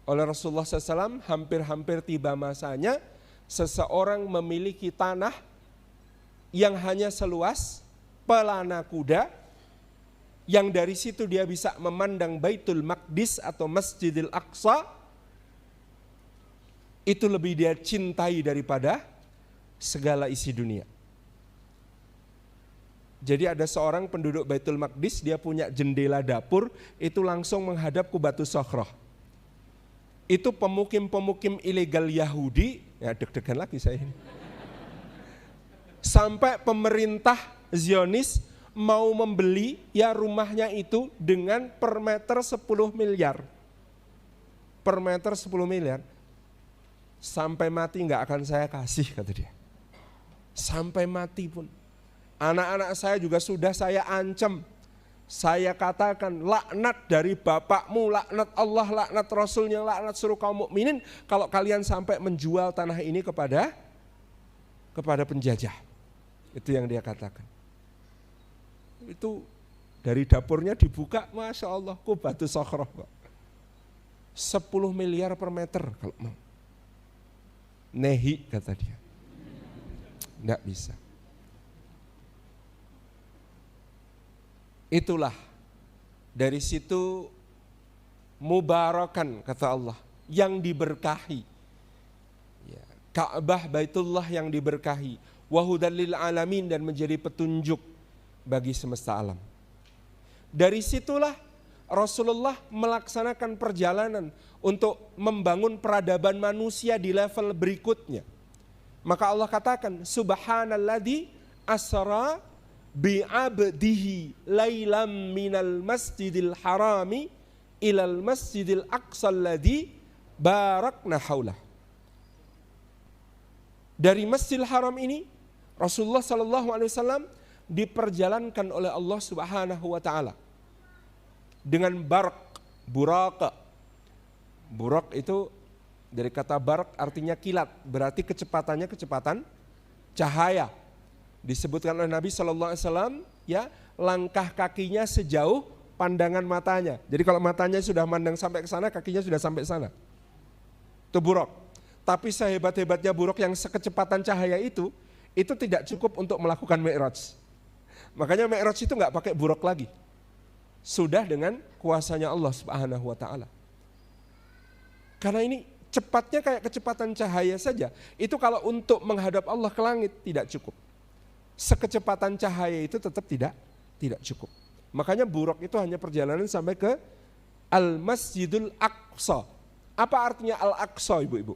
oleh Rasulullah SAW, hampir-hampir tiba masanya seseorang memiliki tanah yang hanya seluas pelana kuda, yang dari situ dia bisa memandang Baitul Maqdis atau Masjidil Aqsa. Itu lebih dia cintai daripada segala isi dunia. Jadi ada seorang penduduk Baitul Maqdis, dia punya jendela dapur, itu langsung menghadap ke Batu Sokroh. Itu pemukim-pemukim ilegal Yahudi, ya deg-degan lagi saya ini. Sampai pemerintah Zionis mau membeli ya rumahnya itu dengan per meter 10 miliar. Per meter 10 miliar. Sampai mati nggak akan saya kasih, kata dia. Sampai mati pun. Anak-anak saya juga sudah saya ancam. Saya katakan laknat dari bapakmu, laknat Allah, laknat Rasulnya, laknat seluruh kaum mukminin kalau kalian sampai menjual tanah ini kepada penjajah. Itu yang dia katakan. Itu dari dapurnya dibuka, Masya Allah, kok Batu Sokroh kok. 10 miliar per meter kalau mau. Nehi, kata dia. Enggak bisa. Itulah, dari situ mubarakan, kata Allah, yang diberkahi. Ya, Ka'bah Baitullah yang diberkahi. Wahudan lil alamin, dan menjadi petunjuk bagi semesta alam. Dari situlah Rasulullah melaksanakan perjalanan untuk membangun peradaban manusia di level berikutnya. Maka Allah katakan, Subhanalladzi asra bi'abdihi lailam minal masjidil harami ilal masjidil aqsa alladzi barakna haulah. Dari Masjidil Haram ini Rasulullah SAW diperjalankan oleh Allah Subhanahu wa taala dengan buraq. Buraq itu dari kata barak artinya kilat, berarti kecepatannya kecepatan cahaya. Disebutkan oleh Nabi SAW, ya, langkah kakinya sejauh pandangan matanya. Jadi kalau matanya sudah mandang sampai ke sana, kakinya sudah sampai sana. Itu buraq. Tapi sehebat-hebatnya buraq yang sekecepatan cahaya itu tidak cukup untuk melakukan Mi'raj. Makanya Mi'raj itu nggak pakai buraq lagi. Sudah dengan kuasanya Allah Subhanahu wa taala. Karena ini cepatnya kayak kecepatan cahaya saja. Itu kalau untuk menghadap Allah ke langit tidak cukup. Sekecepatan cahaya itu tetap tidak cukup. Makanya buraq itu hanya perjalanan sampai ke Al-Masjidul Aqsa. Apa artinya Al-Aqsa, ibu-ibu?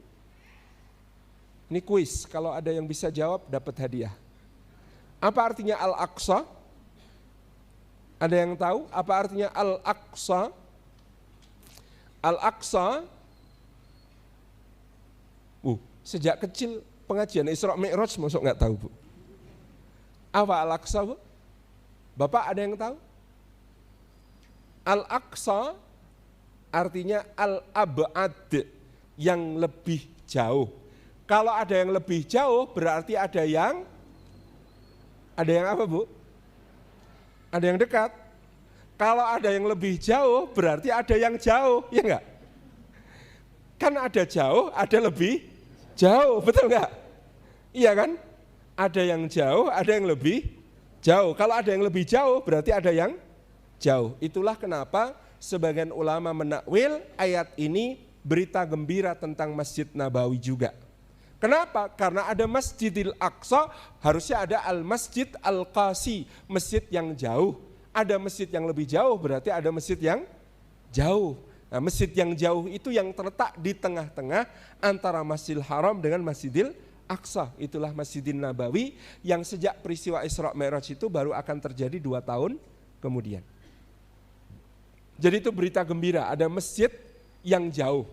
Ini kuis, kalau ada yang bisa jawab dapat hadiah. Apa artinya Al-Aqsa? Ada yang tahu apa artinya Al-Aqsa? Al-Aqsa, sejak kecil pengajian Isra Mi'raj masuk nggak tahu, Bu? Apa Al-Aqsa, Bu? Bapak ada yang tahu? Al-Aqsa artinya Al-Ab'ad, yang lebih jauh. Kalau ada yang lebih jauh berarti ada yang apa, Bu? Ada yang dekat. Kalau ada yang lebih jauh berarti ada yang jauh, ya enggak? Kan ada jauh, ada lebih jauh, betul enggak? Iya kan? Ada yang jauh, ada yang lebih jauh. Kalau ada yang lebih jauh berarti ada yang jauh. Itulah kenapa sebagian ulama menakwil ayat ini berita gembira tentang Masjid Nabawi juga. Kenapa? Karena ada Masjidil Aqsa, harusnya ada Al-Masjid Al-Qasi, masjid yang jauh. Ada masjid yang lebih jauh, berarti ada masjid yang jauh. Nah, masjid yang jauh itu yang terletak di tengah-tengah antara Masjidil Haram dengan Masjidil Aqsa. Itulah Masjidil Nabawi yang sejak peristiwa Isra Mi'raj itu baru akan terjadi 2 tahun kemudian. Jadi itu berita gembira, ada masjid yang jauh,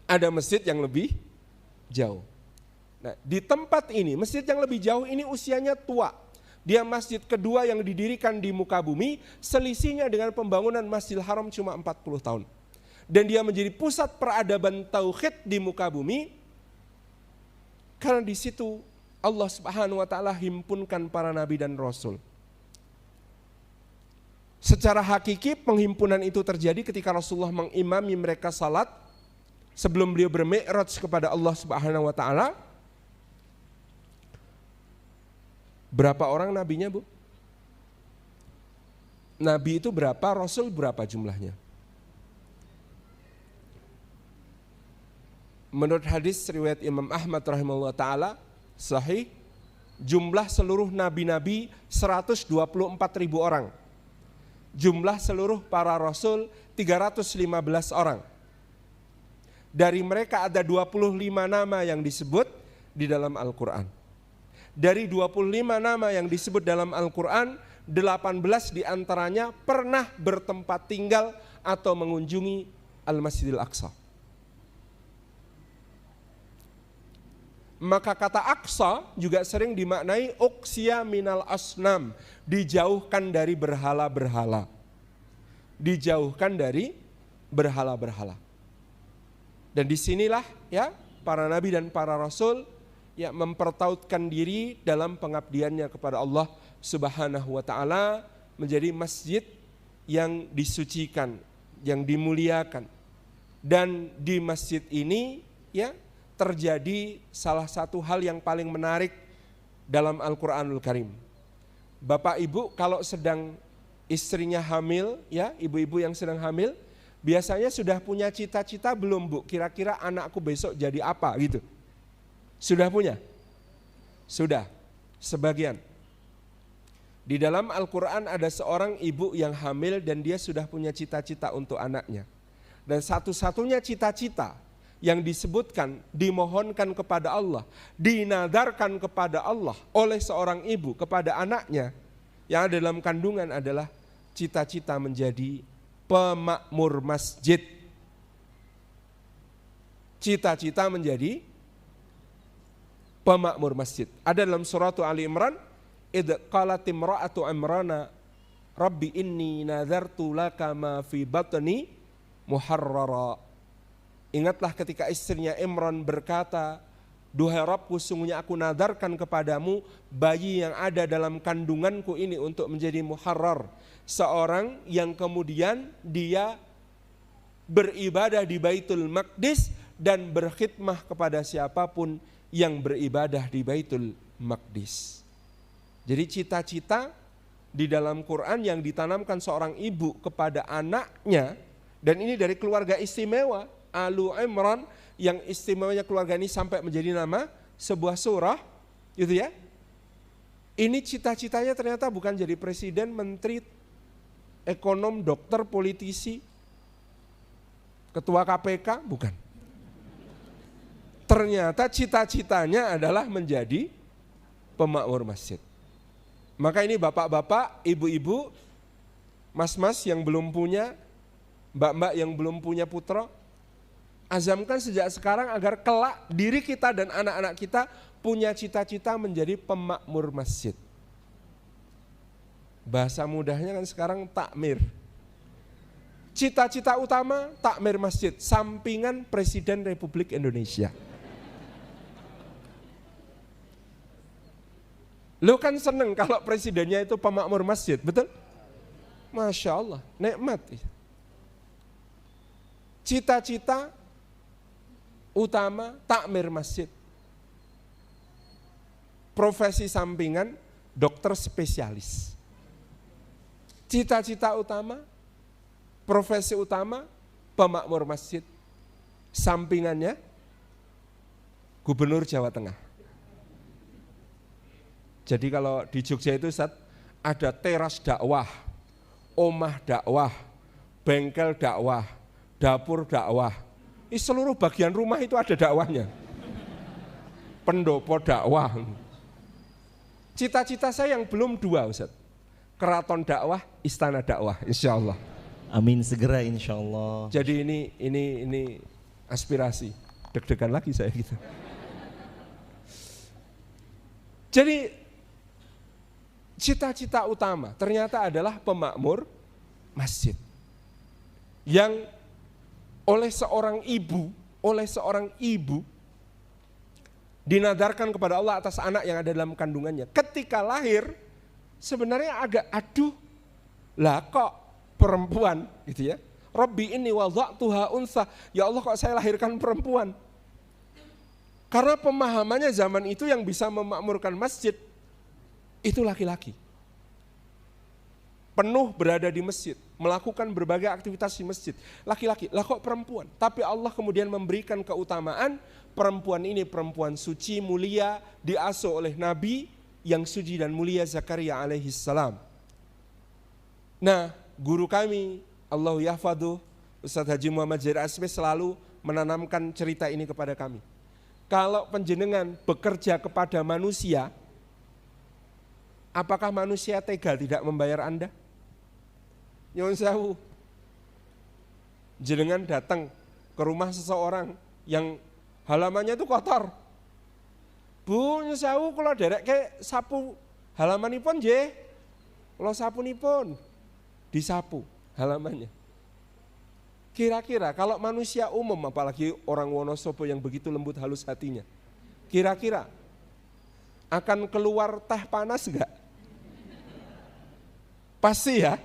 ada masjid yang lebih jauh. Nah, di tempat ini, masjid yang lebih jauh ini usianya tua. Dia masjid kedua yang didirikan di muka bumi, selisihnya dengan pembangunan Masjidil Haram cuma 40 tahun. dan dia menjadi pusat peradaban tauhid di muka bumi, karena di situ Allah Subhanahu wa taala himpunkan para nabi dan rasul. Secara hakiki penghimpunan itu terjadi ketika Rasulullah mengimami mereka salat sebelum beliau bermi'raj kepada Allah Subhanahu wa taala. Berapa orang nabinya, Bu? Nabi itu berapa, rasul berapa jumlahnya? Menurut hadis riwayat Imam Ahmad rahimahullah taala sahih, jumlah seluruh nabi-nabi 124.000 orang. Jumlah seluruh para rasul 315 orang. Dari mereka ada 25 nama yang disebut di dalam Al-Quran. Dari 25 nama yang disebut dalam Al-Quran, 18 diantaranya pernah bertempat tinggal atau mengunjungi Al-Masjidil Aqsa. Maka kata Aqsa juga sering dimaknai uqsiya minal asnam, dijauhkan dari berhala-berhala. Dijauhkan dari berhala-berhala. Dan disinilah ya para nabi dan para rasul ya mempertautkan diri dalam pengabdiannya kepada Allah Subhanahu wa taala, menjadi masjid yang disucikan, yang dimuliakan. Dan di masjid ini ya terjadi salah satu hal yang paling menarik dalam Al-Quranul Karim. Bapak ibu kalau sedang istrinya hamil, ya ibu-ibu yang sedang hamil, biasanya sudah punya cita-cita belum, Bu? Kira-kira anakku besok jadi apa gitu? Sudah punya? Sudah, sebagian. Di dalam Al-Quran ada seorang ibu yang hamil dan dia sudah punya cita-cita untuk anaknya. Dan satu-satunya cita-cita yang disebutkan, dimohonkan kepada Allah, dinadarkan kepada Allah oleh seorang ibu kepada anaknya yang ada dalam kandungan adalah cita-cita menjadi pemakmur masjid. Cita-cita menjadi pemakmur masjid. Ada dalam surat Ali Imran, idh qalat imra'atu Imrana rabbi inni nazartu laka ma fi batni muharrara. Ingatlah ketika istrinya Imran berkata, duhai Rabbku, sungguhnya aku nadarkan kepadamu bayi yang ada dalam kandunganku ini untuk menjadi muharrar. Seorang yang kemudian dia beribadah di Baitul Maqdis dan berkhidmah kepada siapapun yang beribadah di Baitul Maqdis. Jadi cita-cita di dalam Quran yang ditanamkan seorang ibu kepada anaknya, dan ini dari keluarga istimewa, Alu Imran, yang istimewanya keluarga ini sampai menjadi nama sebuah surah, gitu ya. Ini cita-citanya ternyata bukan jadi presiden, menteri, ekonom, dokter, politisi, ketua KPK, bukan. Ternyata cita-citanya adalah menjadi pemakmur masjid. Maka ini bapak-bapak, ibu-ibu, mas-mas yang belum punya, mbak-mbak yang belum punya putra, azamkan sejak sekarang agar kelak diri kita dan anak-anak kita punya cita-cita menjadi pemakmur masjid. Bahasa mudahnya kan sekarang takmir. Cita-cita utama takmir masjid, sampingan Presiden Republik Indonesia. Lu kan seneng kalau presidennya itu pemakmur masjid, betul? Masya Allah, nikmat. Cita-cita utama takmir masjid. Profesi sampingan dokter spesialis. Cita-cita utama, profesi utama pemakmur masjid. Sampingannya Gubernur Jawa Tengah. Jadi kalau di Jogja itu Ustaz, ada teras dakwah, omah dakwah, bengkel dakwah, dapur dakwah. Di seluruh bagian rumah itu ada dakwahnya. Pendopo dakwah. Cita-cita saya yang belum dua Ustaz. Keraton dakwah, istana dakwah, insya Allah. Amin, segera insya Allah. Jadi ini aspirasi. Deg-degan lagi saya gitu. Jadi cita-cita utama ternyata adalah pemakmur masjid. Yang oleh seorang ibu dinadarkan kepada Allah atas anak yang ada dalam kandungannya. Ketika lahir sebenarnya agak aduh, lah kok perempuan gitu ya. Rabbi inni wada'tuha unsa, ya Allah kok saya lahirkan perempuan. Karena pemahamannya zaman itu yang bisa memakmurkan masjid itu laki-laki. Penuh berada di masjid, melakukan berbagai aktivitas di masjid. Laki-laki, lah kok perempuan? Tapi Allah kemudian memberikan keutamaan perempuan ini perempuan suci, mulia, diasuh oleh Nabi yang suci dan mulia Zakaria alaihissalam. Nah, guru kami, Allah yahfaduh, Ustaz Haji Muhammad Zair Asmi selalu menanamkan cerita ini kepada kami. Kalau panjenengan bekerja kepada manusia, apakah manusia tega tidak membayar Anda? Nyuwun sewu. Jenengan datang ke rumah seseorang yang halamannya itu kotor. Bu, nyuwun sewu kula dereke sapu halamanipun nggih. Kula sapunipun disapu halamannya. Kira-kira kalau manusia umum, apalagi orang Wonosobo yang begitu lembut halus hatinya, kira-kira akan keluar teh panas enggak? Pasti ya.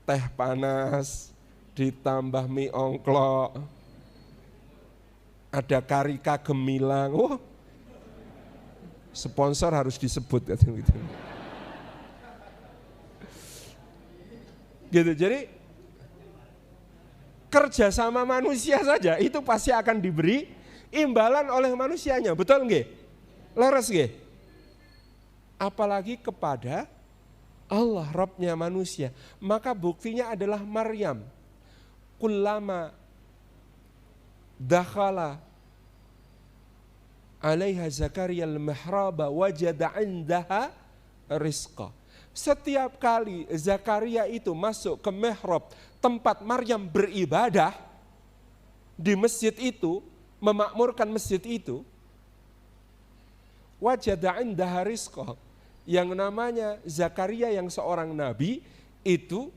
Teh panas ditambah mie ongklok, ada karika gemilang. Wah, sponsor harus disebut gitu. Gitu. Jadi kerja sama manusia saja itu pasti akan diberi imbalan oleh manusianya, betul nggih? Leres nggih? Apalagi kepada Allah, Rabbnya manusia. Maka buktinya adalah Maryam. Kullama dakhala alaiha Zakaria al-mihraba wajada indaha rizqa. Setiap kali Zakaria itu masuk ke mihrab, tempat Maryam beribadah di masjid itu, memakmurkan masjid itu, wajada indaha rizqa. Yang namanya Zakaria yang seorang nabi itu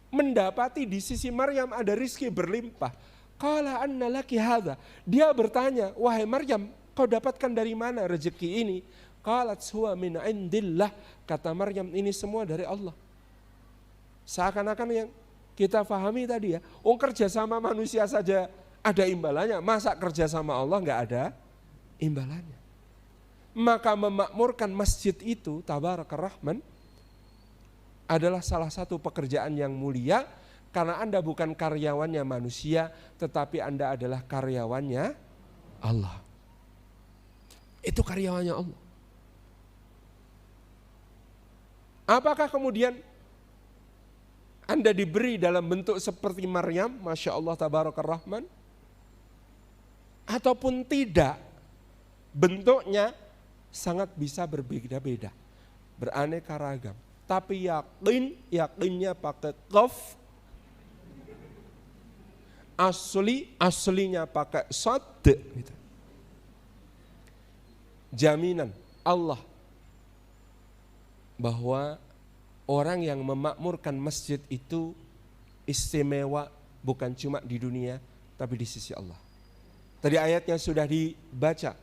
mendapati di sisi Maryam ada rizki berlimpah. Qala anna laki hadza. Dia bertanya, wahai Maryam, kau dapatkan dari mana rezeki ini? Qalat huwa min indillah. Kata Maryam, ini semua dari Allah. Seakan-akan yang kita pahami tadi ya, kerja sama manusia saja ada imbalannya, masa kerja sama Allah enggak ada imbalannya? Maka memakmurkan masjid itu, tabarakar rahman, adalah salah satu pekerjaan yang mulia, karena Anda bukan karyawannya manusia, tetapi Anda adalah karyawannya Allah. Itu karyawannya Allah. Apakah kemudian Anda diberi dalam bentuk seperti Maryam, Masya Allah tabarakar rahman, ataupun tidak? Bentuknya sangat bisa berbeda-beda, beraneka ragam. Tapi yakinnya pakai qaf, aslinya pakai sad gitu. Jaminan Allah bahwa orang yang memakmurkan masjid itu istimewa, bukan cuma di dunia tapi di sisi Allah. Tadi ayatnya sudah dibaca.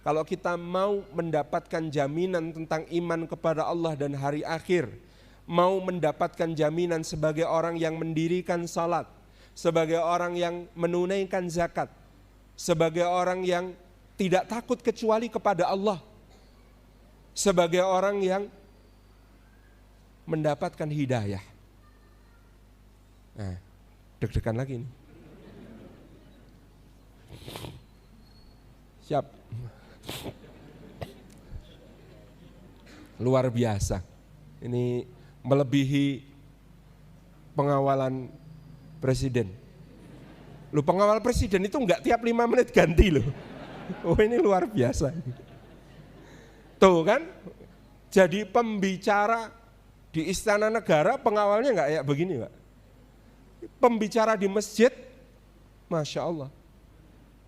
Kalau kita mau mendapatkan jaminan tentang iman kepada Allah dan hari akhir, mau mendapatkan jaminan sebagai orang yang mendirikan salat, sebagai orang yang menunaikan zakat, sebagai orang yang tidak takut kecuali kepada Allah, sebagai orang yang mendapatkan hidayah. Nah, deg-degan lagi nih. Siap. Luar biasa. Ini melebihi pengawalan presiden. Lu pengawal presiden itu enggak tiap 5 menit ganti loh. Oh, ini luar biasa. Tuh kan, jadi pembicara di istana negara pengawalnya enggak kayak begini, Pak. Pembicara di masjid, Masya Allah,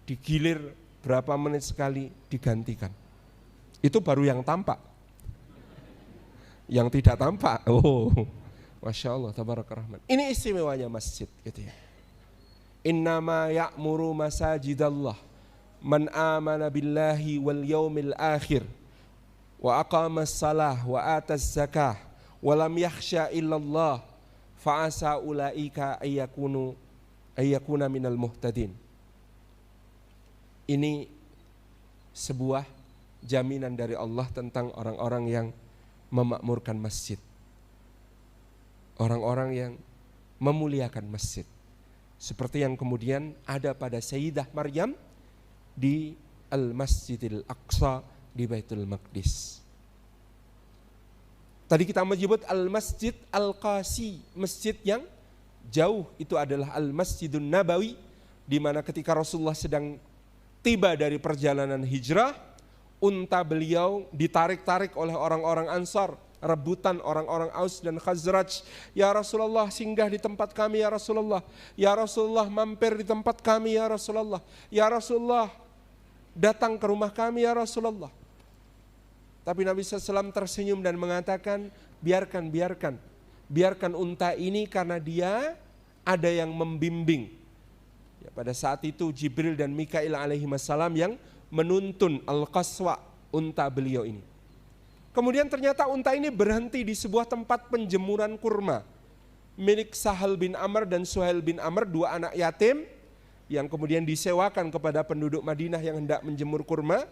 digilir berapa menit sekali digantikan. Itu baru yang tampak. Yang tidak tampak, oh, Masya Allah, tabarakar rahman. Ini istimewanya masjid gitu ya. Innama ya'muru masajidallah man amana billahi wal yaumil akhir wa aqamas salah wa ataz zakah wa lam yakhsha illallah fa asa ulaika ayyakuna minal muhtadin. Ini sebuah jaminan dari Allah tentang orang-orang yang memakmurkan masjid, orang-orang yang memuliakan masjid, seperti yang kemudian ada pada Sayyidah Maryam di Al-Masjidil Aqsa di Baitul Maqdis. Tadi kita menyebut Al-Masjid Al-Qasi, masjid yang jauh, itu adalah Al-Masjidun Nabawi, di mana ketika Rasulullah sedang tiba dari perjalanan hijrah, unta beliau ditarik-tarik oleh orang-orang Ansar, rebutan orang-orang Aus dan Khazraj. Ya Rasulullah, singgah di tempat kami ya Rasulullah. Ya Rasulullah, mampir di tempat kami ya Rasulullah. Ya Rasulullah, datang ke rumah kami ya Rasulullah. Tapi Nabi SAW tersenyum dan mengatakan, biarkan unta ini karena dia ada yang membimbing. Ya, pada saat itu Jibril dan Mikail alaihimassalam yang menuntun Al-Qaswa, unta beliau ini. Kemudian ternyata unta ini berhenti di sebuah tempat penjemuran kurma milik Sahal bin Amr dan Suhail bin Amr, dua anak yatim yang kemudian disewakan kepada penduduk Madinah yang hendak menjemur kurma.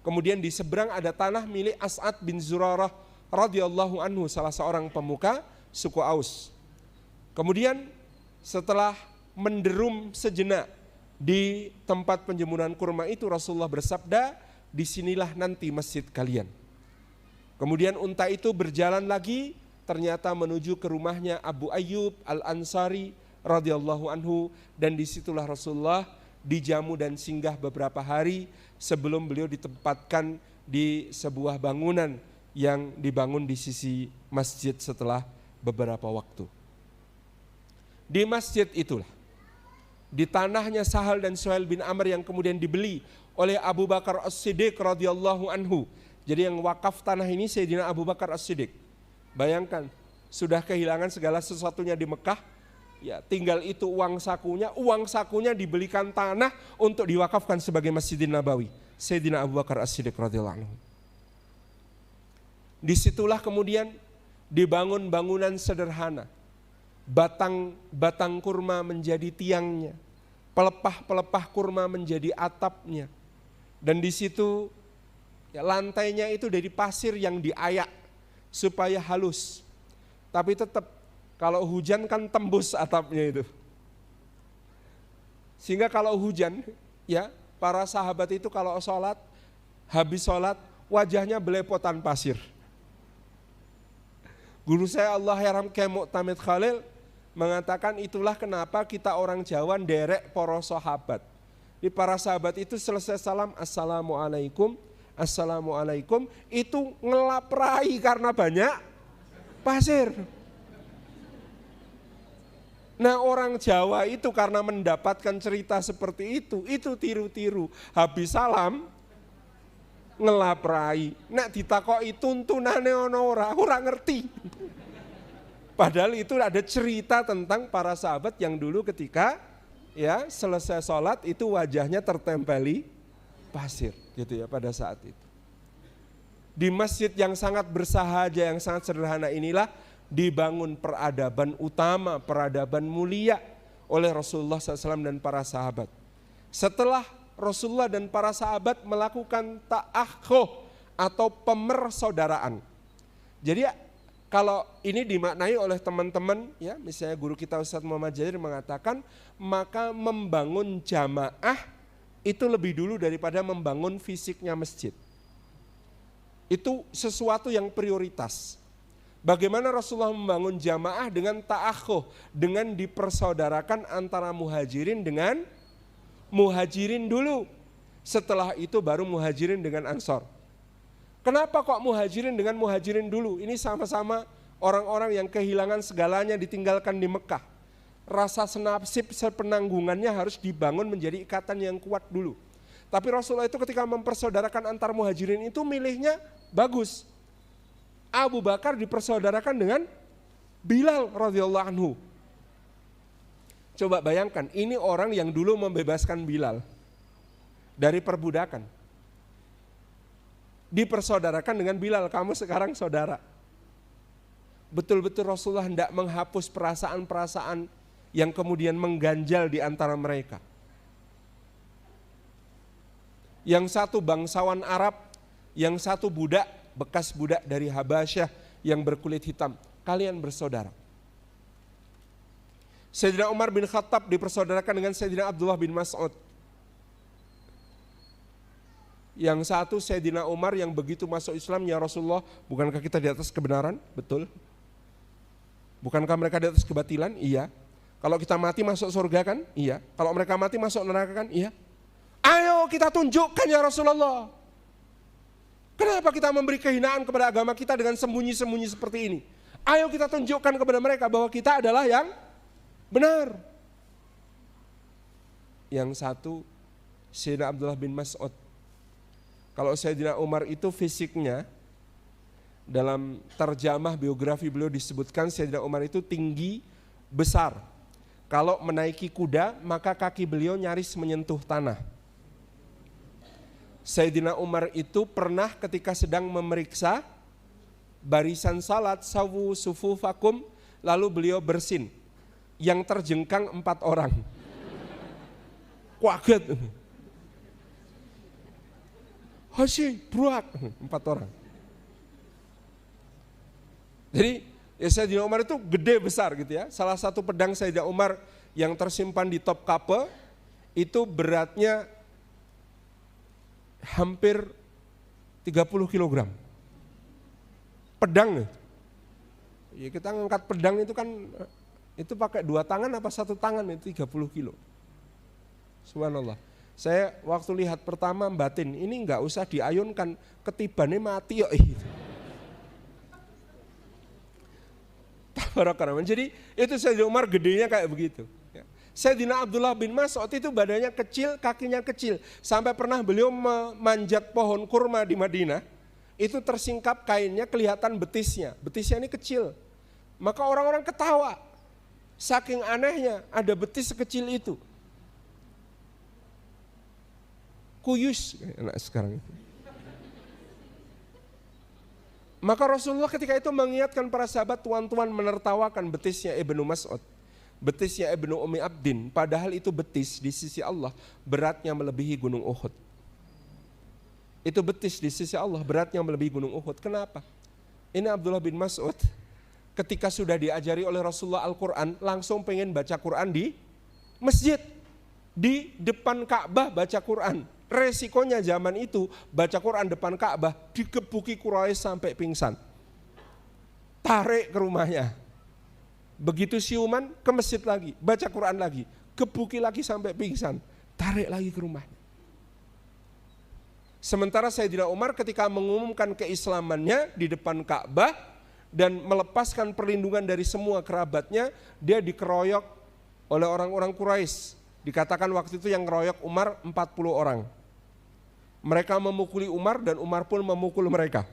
Kemudian di seberang ada tanah milik As'ad bin Zurarah radhiyallahu anhu, salah seorang pemuka suku Aus. Kemudian setelah menderum sejenak di tempat penjemuran kurma itu, Rasulullah bersabda, disinilah nanti masjid kalian. Kemudian unta itu berjalan lagi, ternyata menuju ke rumahnya Abu Ayyub Al-Ansari radhiyallahu anhu, dan disitulah Rasulullah dijamu dan singgah beberapa hari sebelum beliau ditempatkan di sebuah bangunan yang dibangun di sisi masjid setelah beberapa waktu. Di masjid itulah, di tanahnya Sahal dan Suhail bin Amr yang kemudian dibeli oleh Abu Bakar As-Siddiq radhiyallahu anhu. Jadi yang wakaf tanah ini Sayyidina Abu Bakar As-Siddiq. Bayangkan, sudah kehilangan segala sesuatunya di Mekah, ya tinggal itu uang sakunya dibelikan tanah untuk diwakafkan sebagai Masjidin Nabawi. Sayyidina Abu Bakar As-Siddiq radhiyallahu anhu. Disitulah kemudian dibangun bangunan sederhana. Batang kurma menjadi tiangnya, pelepah kurma menjadi atapnya, dan di situ ya, lantainya itu dari pasir yang diayak supaya halus. Tapi tetap kalau hujan kan tembus atapnya itu. Sehingga kalau hujan, ya para sahabat itu kalau sholat, habis sholat wajahnya belepotan pasir. Guru saya Allahyarham Kyai Mu'tamid Khalil mengatakan itulah kenapa kita orang Jawa nderek para sahabat. Di para sahabat itu selesai salam assalamualaikum, assalamualaikum, itu ngelaprai karena banyak pasir. Nah orang Jawa itu karena mendapatkan cerita seperti itu tiru-tiru. Habis salam ngelaprai. Nek ditakoki tuntunane ana ora ngerti. Padahal itu ada cerita tentang para sahabat yang dulu ketika ya selesai sholat itu wajahnya tertempeli pasir gitu ya pada saat itu. Di masjid yang sangat bersahaja, yang sangat sederhana inilah dibangun peradaban utama, peradaban mulia oleh Rasulullah SAW dan para sahabat. Setelah Rasulullah dan para sahabat melakukan ta'akhuh atau pemersaudaraan. Jadi kalau ini dimaknai oleh teman-teman, ya misalnya guru kita Ustaz Muhammad Jadir mengatakan, maka membangun jamaah itu lebih dulu daripada membangun fisiknya masjid. Itu sesuatu yang prioritas. Bagaimana Rasulullah membangun jamaah dengan ta'akhuh, dengan dipersaudarakan antara muhajirin dengan muhajirin dulu. Setelah itu baru muhajirin dengan ansor. Kenapa kok muhajirin dengan muhajirin dulu? Ini sama-sama orang-orang yang kehilangan segalanya ditinggalkan di Mekah. Rasa senasib sepenanggungannya harus dibangun menjadi ikatan yang kuat dulu. Tapi Rasulullah itu ketika mempersaudarakan antar muhajirin itu milihnya bagus. Abu Bakar dipersaudarakan dengan Bilal radhiyallahu anhu. Coba bayangkan, ini orang yang dulu membebaskan Bilal dari perbudakan. Dipersaudarakan dengan Bilal, kamu sekarang saudara. Betul-betul Rasulullah hendak menghapus perasaan-perasaan yang kemudian mengganjal di antara mereka. Yang satu bangsawan Arab, yang satu budak, bekas budak dari Habasyah yang berkulit hitam. Kalian bersaudara. Sayyidina Umar bin Khattab dipersaudarakan dengan Sayyidina Abdullah bin Mas'ud. Yang satu Sayyidina Umar yang begitu masuk Islam, ya Rasulullah, bukankah kita di atas kebenaran? Betul. Bukankah mereka di atas kebatilan? Iya. Kalau kita mati masuk surga kan? Iya. Kalau mereka mati masuk neraka kan? Iya. Ayo kita tunjukkan ya Rasulullah. Kenapa kita memberi kehinaan kepada agama kita dengan sembunyi-sembunyi seperti ini? Ayo kita tunjukkan kepada mereka bahwa kita adalah yang benar. Yang satu Sayyidina Abdullah bin Mas'ud. Kalau Sayyidina Umar itu fisiknya, dalam terjemah biografi beliau disebutkan Sayyidina Umar itu tinggi, besar. Kalau menaiki kuda maka kaki beliau nyaris menyentuh tanah. Sayyidina Umar itu pernah ketika sedang memeriksa barisan salat, sawu sufufakum, lalu beliau bersin. Yang terjengkang 4 orang. Kaget. Hasyih, berat 4 orang. Jadi ya Sayyidina Umar itu gede besar gitu ya. Salah satu pedang Sayyidina Umar yang tersimpan di top kape itu beratnya hampir 30 kg. Pedang. Ya kita ngangkat pedang itu kan itu pakai 2 tangan apa 1 tangan itu 30 kilo. Subhanallah. Saya waktu lihat pertama batin, ini enggak usah diayunkan, ketibannya mati yuk. Jadi itu Sayyidina Umar gedenya kayak begitu. Sayyidina Abdullah bin Mas'ud itu badannya kecil, kakinya kecil. Sampai pernah beliau memanjat pohon kurma di Madinah, itu tersingkap kainnya kelihatan betisnya. Betisnya ini kecil. Maka orang-orang ketawa. Saking anehnya ada betis sekecil itu. Kuyus enak sekarang itu. Maka Rasulullah ketika itu mengingatkan para sahabat, tuan-tuan menertawakan betisnya Ibnu Mas'ud, betisnya Ibnu Ummi Abdin, padahal itu betis di sisi Allah beratnya melebihi gunung Uhud. Itu betis di sisi Allah beratnya melebihi gunung Uhud. Kenapa? Ini Abdullah bin Mas'ud ketika sudah diajari oleh Rasulullah Al-Quran, langsung pengen baca Quran di masjid, di depan Ka'bah baca Quran. Resikonya zaman itu baca Quran depan Ka'bah dikebuki Quraisy sampai pingsan. Tarik ke rumahnya. Begitu siuman ke masjid lagi, baca Quran lagi, kebuki lagi sampai pingsan, tarik lagi ke rumahnya. Sementara Sayyidina Umar ketika mengumumkan keislamannya di depan Ka'bah dan melepaskan perlindungan dari semua kerabatnya, dia dikeroyok oleh orang-orang Quraisy. Dikatakan waktu itu yang ngeroyok Umar 40 orang. Mereka memukuli Umar dan Umar pun memukul mereka.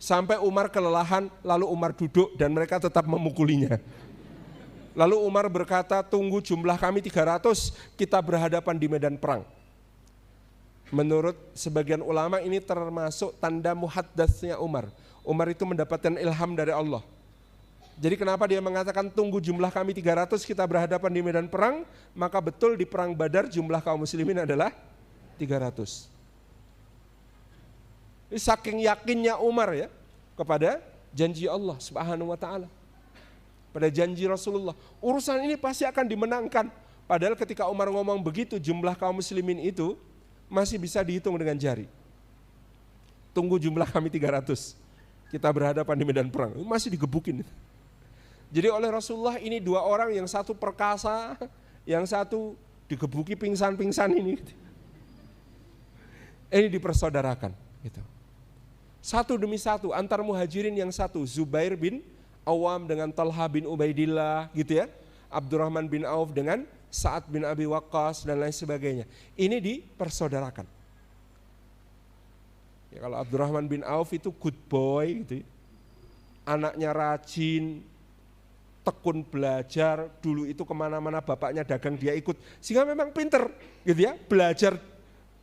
Sampai Umar kelelahan, lalu Umar duduk dan mereka tetap memukulinya. Lalu Umar berkata, tunggu jumlah kami 300, kita berhadapan di medan perang. Menurut sebagian ulama ini termasuk tanda muhaddatsnya Umar. Umar itu mendapatkan ilham dari Allah. Jadi kenapa dia mengatakan tunggu jumlah kami 300 kita berhadapan di medan perang, maka betul di perang Badar jumlah kaum muslimin adalah 300. Ini saking yakinnya Umar ya kepada janji Allah Subhanahu wa taala. Pada janji Rasulullah, urusan ini pasti akan dimenangkan. Padahal ketika Umar ngomong begitu, jumlah kaum muslimin itu masih bisa dihitung dengan jari. Tunggu jumlah kami 300. Kita berhadapan di medan perang, masih digebukin. Jadi oleh Rasulullah ini 2 orang, yang satu perkasa, yang satu digebuki pingsan-pingsan ini. Ini dipersaudarakan. Gitu. Satu demi satu, antar muhajirin yang satu, Zubair bin Awam dengan Talha bin Ubaidillah, gitu ya. Abdurrahman bin Auf dengan Sa'ad bin Abi Waqqas dan lain sebagainya. Ini dipersaudarakan. Ya, kalau Abdurrahman bin Auf itu good boy, gitu ya. Anaknya rajin, tekun belajar, dulu itu kemana-mana bapaknya dagang dia ikut, sehingga memang pinter gitu ya, belajar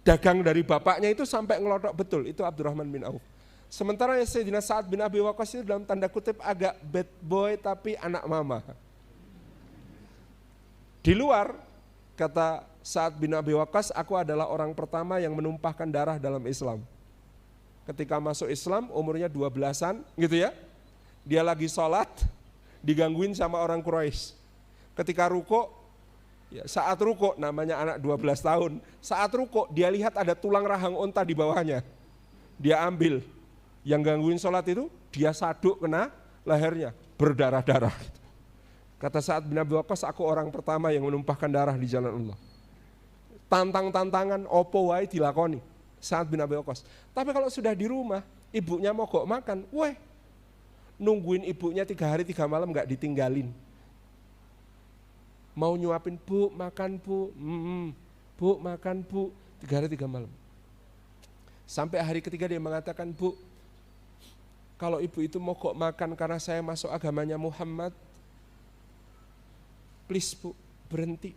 dagang dari bapaknya itu sampai ngelotok betul, itu Abdurrahman bin Auf. Sementara Sayyidina Sa'ad bin Abi Waqqas itu dalam tanda kutip agak bad boy tapi anak mama. Di luar, kata Sa'ad bin Abi Waqqas, aku adalah orang pertama yang menumpahkan darah dalam Islam. Ketika masuk Islam umurnya 12-an gitu ya, dia lagi sholat, digangguin sama orang Quraisy. Ketika ruko, ya saat ruko, namanya anak 12 tahun, saat ruko dia lihat ada tulang rahang unta di bawahnya. Dia ambil, yang gangguin sholat itu dia saduk kena lehernya, berdarah-darah. Kata Sa'ad bin Abi Waqqas, aku orang pertama yang menumpahkan darah di jalan Allah. Tantang-tantangan opo wae dilakoni Sa'ad bin Abi Waqqas. Tapi kalau sudah di rumah, ibunya mogok makan, nungguin ibunya 3 hari 3 malam gak ditinggalin. Mau nyuapin, bu makan bu, bu makan bu, 3 hari 3 malam. Sampai hari ketiga dia mengatakan, bu kalau ibu itu mogok makan karena saya masuk agamanya Muhammad, please bu berhenti.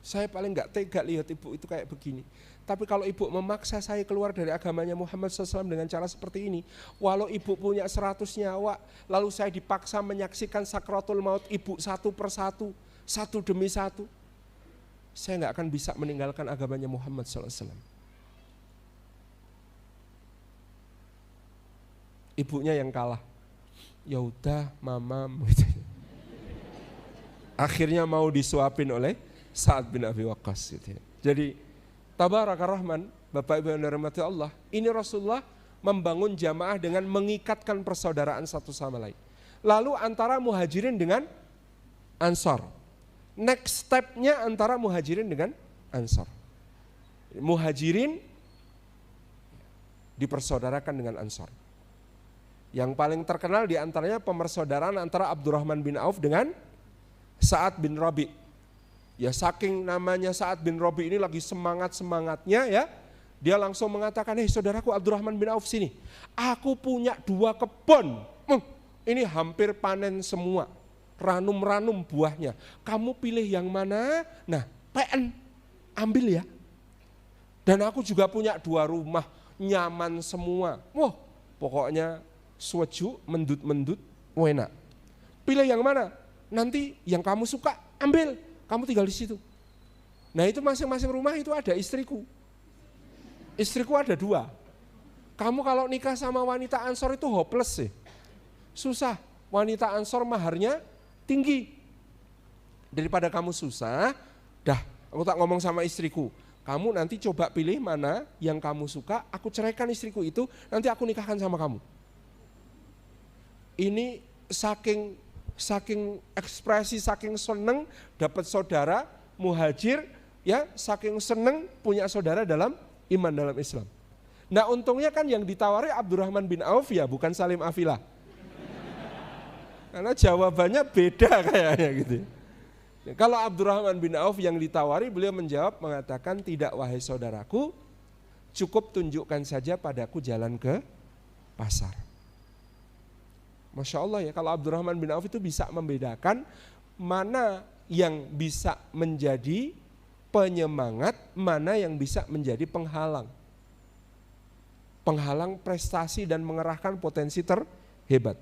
Saya paling gak tega lihat ibu itu kayak begini. Tapi kalau ibu memaksa saya keluar dari agamanya Muhammad SAW dengan cara seperti ini, walau ibu punya 100 nyawa, lalu saya dipaksa menyaksikan sakratul maut ibu satu persatu, satu demi satu, saya gak akan bisa meninggalkan agamanya Muhammad SAW. Ibunya yang kalah. Ya udah, mama. Akhirnya mau disuapin oleh Sa'ad bin Abi Waqqas. Jadi Tabaraka Rahman, Bapak Ibu yang dirahmati Allah, ini Rasulullah membangun jamaah dengan mengikatkan persaudaraan satu sama lain. Lalu antara muhajirin dengan ansar. Next step-nya antara muhajirin dengan ansar. Muhajirin dipersaudarakan dengan ansar. Yang paling terkenal di antaranya pemersaudaraan antara Abdurrahman bin Auf dengan Sa'ad bin Rabi'. Ya saking namanya Sa'ad bin Rabi' ini lagi semangat-semangatnya ya, dia langsung mengatakan, hei saudaraku Abdurrahman bin Auf sini, aku punya 2 kebun, ini hampir panen semua, ranum-ranum buahnya, kamu pilih yang mana? Nah PN, ambil ya. Dan aku juga punya 2 rumah, nyaman semua, pokoknya suweju, mendut-mendut, enak. Pilih yang mana? Nanti yang kamu suka ambil, kamu tinggal di situ. Nah itu masing-masing rumah itu ada istriku. Istriku ada 2. Kamu kalau nikah sama wanita Ansor itu hopeless sih. Susah, wanita Ansor maharnya tinggi. Daripada kamu susah, aku tak ngomong sama istriku. Kamu nanti coba pilih mana yang kamu suka, aku ceraikan istriku itu, nanti aku nikahkan sama kamu. Ini saking ekspresi, saking seneng dapat saudara muhajir, ya saking seneng punya saudara dalam iman, dalam Islam. Nah untungnya kan yang ditawari Abdurrahman bin Auf ya, bukan Salim Afilah. Karena jawabannya beda kayaknya gitu. Kalau Abdurrahman bin Auf yang ditawari, beliau menjawab mengatakan, tidak wahai saudaraku, cukup tunjukkan saja padaku jalan ke pasar. Masya Allah ya, kalau Abdurrahman bin Auf itu bisa membedakan mana yang bisa menjadi penyemangat, mana yang bisa menjadi penghalang. Penghalang prestasi dan mengerahkan potensi terhebat.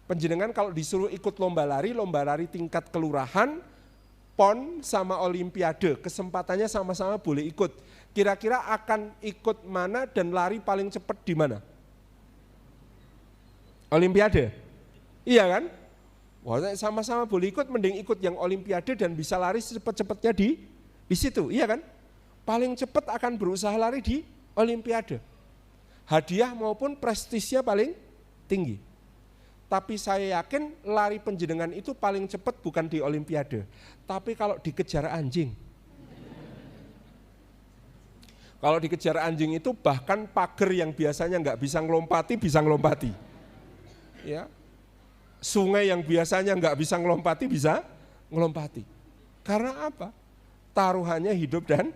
Penjenengan kalau disuruh ikut lomba lari tingkat kelurahan, PON sama Olimpiade, kesempatannya sama-sama boleh ikut. Kira-kira akan ikut mana dan lari paling cepat di mana? Olimpiade, iya kan? Wah, sama-sama boleh ikut, mending ikut yang Olimpiade dan bisa lari secepat-cepatnya di situ, iya kan? Paling cepat akan berusaha lari di Olimpiade. Hadiah maupun prestisnya paling tinggi. Tapi saya yakin lari penjenengan itu paling cepat bukan di Olimpiade, tapi kalau dikejar anjing. Kalau dikejar anjing itu bahkan pagar yang biasanya nggak bisa ngelompati, bisa ngelompati. Ya, sungai yang biasanya nggak bisa ngelompati bisa ngelompati. Karena apa? Taruhannya hidup dan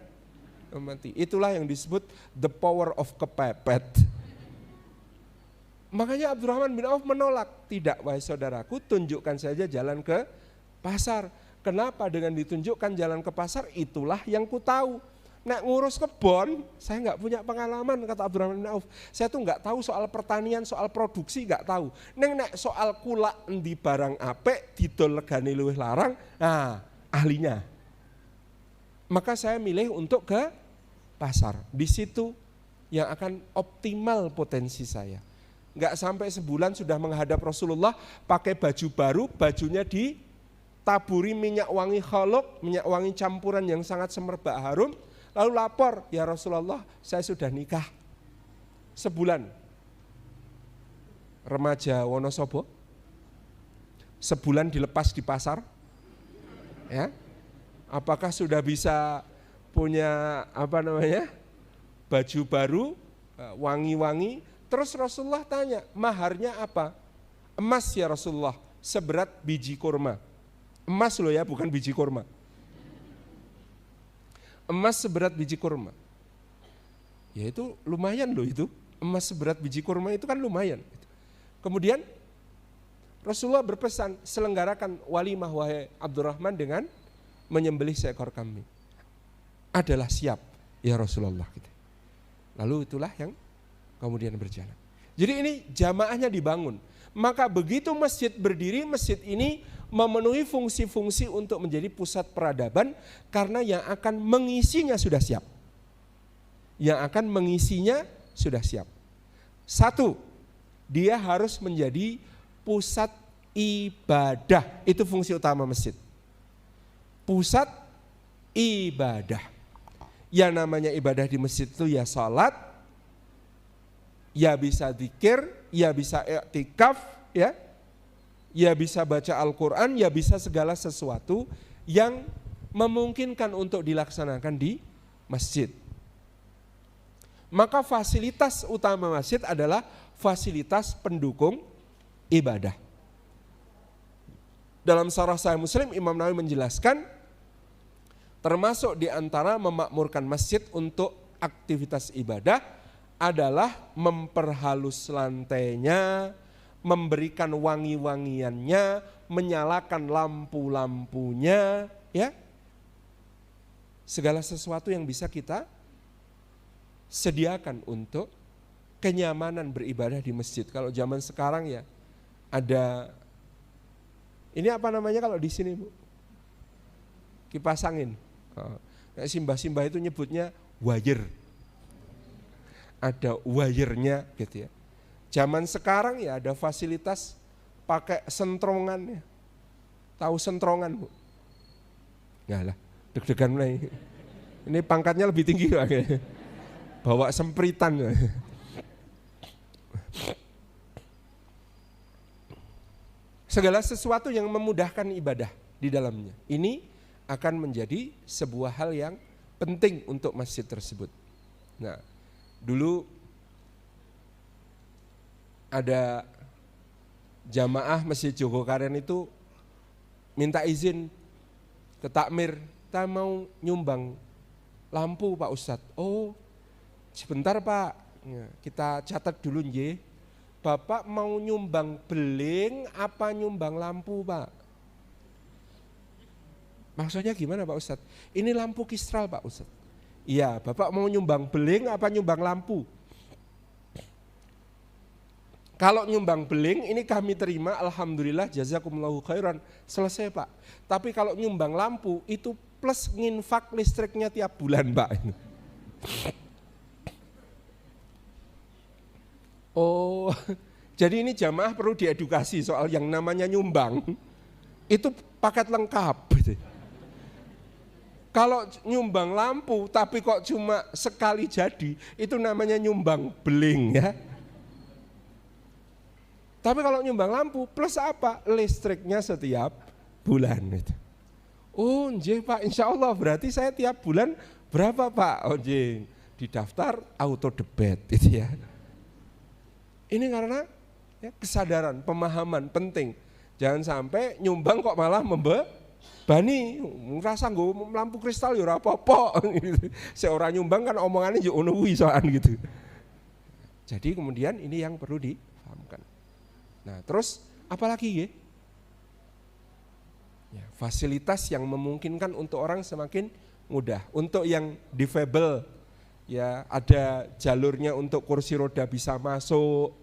mati. Itulah yang disebut the power of kepepet. Makanya Abdurrahman bin Auf menolak. Tidak, wahai saudaraku, tunjukkan saja jalan ke pasar. Kenapa? Dengan ditunjukkan jalan ke pasar, itulah yang ku tahu. Nek ngurus kebon, saya nggak punya pengalaman, kata Abdurrahman bin Auf. Saya tuh nggak tahu soal pertanian, soal produksi nggak tahu. Nek soal kulak di barang apik, didol legane luwih larang, nah ahlinya. Maka saya milih untuk ke pasar. Di situ yang akan optimal potensi saya. Nggak sampai sebulan sudah menghadap Rasulullah, pakai baju baru, bajunya ditaburi minyak wangi khaluk, minyak wangi campuran yang sangat semerbak harum. Lalu lapor, ya Rasulullah, saya sudah nikah sebulan. Remaja Wonosobo, sebulan dilepas di pasar. Ya, apakah sudah bisa punya baju baru, wangi-wangi? Terus Rasulullah tanya, maharnya apa? Emas ya Rasulullah, seberat biji kurma. Emas loh ya, bukan biji kurma. Emas seberat biji kurma. Ya itu lumayan loh itu. Emas seberat biji kurma itu kan lumayan. Kemudian Rasulullah berpesan, selenggarakan walimah wahai Abdurrahman dengan menyembelih seekor kambing. Adalah siap ya Rasulullah. Lalu itulah yang kemudian berjalan. Jadi ini jamaahnya dibangun. Maka begitu masjid berdiri, masjid ini memenuhi fungsi-fungsi untuk menjadi pusat peradaban karena yang akan mengisinya sudah siap. Yang akan mengisinya sudah siap. Satu, dia harus menjadi pusat ibadah. Itu fungsi utama masjid. Pusat ibadah. Yang namanya ibadah di masjid itu ya salat, ya bisa zikir, ya bisa i'tikaf, ya bisa baca Al-Quran, ya bisa segala sesuatu yang memungkinkan untuk dilaksanakan di masjid. Maka fasilitas utama masjid adalah fasilitas pendukung ibadah. Dalam Syarah Sahih Muslim, Imam Nawawi menjelaskan, termasuk di antara memakmurkan masjid untuk aktivitas ibadah adalah memperhalus lantainya, memberikan wangi-wangiannya, menyalakan lampu-lampunya, ya. Segala sesuatu yang bisa kita sediakan untuk kenyamanan beribadah di masjid. Kalau zaman sekarang ya ada, ini apa namanya kalau di sini Bu? Kipas angin. Simbah-simbah itu nyebutnya wire. Ada wire-nya gitu ya. Zaman sekarang ya ada fasilitas pakai sentrongan ya. Tahu sentrongan Bu? Enggak lah, deg-degan mulai. Ini pangkatnya lebih tinggi lagi. Bawa sempritan. Segala sesuatu yang memudahkan ibadah di dalamnya. Ini akan menjadi sebuah hal yang penting untuk masjid tersebut. Nah, dulu ada jamaah Masjid Jogokarian itu minta izin ke takmir, kita mau nyumbang lampu Pak Ustadz. Oh, sebentar Pak, kita catat dulu nggih. Bapak mau nyumbang beling apa nyumbang lampu Pak? Maksudnya gimana Pak Ustadz? Ini lampu Kistral Pak Ustadz. Iya, Bapak mau nyumbang beling apa nyumbang lampu? Kalau nyumbang beling ini kami terima, alhamdulillah jazakumullahu khairan, selesai Pak. Tapi kalau nyumbang lampu itu plus nginfak listriknya tiap bulan Pak. Oh, jadi ini jamaah perlu diedukasi soal yang namanya nyumbang. Itu paket lengkap. Kalau nyumbang lampu tapi kok cuma sekali jadi, itu namanya nyumbang beling ya. Tapi kalau nyumbang lampu plus apa? Listriknya setiap bulan. Oh nggih Pak, insya Allah berarti saya tiap bulan berapa Pak? Oh nggih, di daftar auto debit itu ya. Ini karena ya, kesadaran, pemahaman penting. Jangan sampai nyumbang kok malah membebani. Ngerasa nggo lampu kristal ya ora apa-apa. Seorang nyumbang kan omongannya yo ono kuwi soal gitu. Jadi kemudian ini yang perlu di pahamkan. Nah, terus apalagi ya? Ya, fasilitas yang memungkinkan untuk orang semakin mudah. Untuk yang difabel, ya ada jalurnya untuk kursi roda bisa masuk,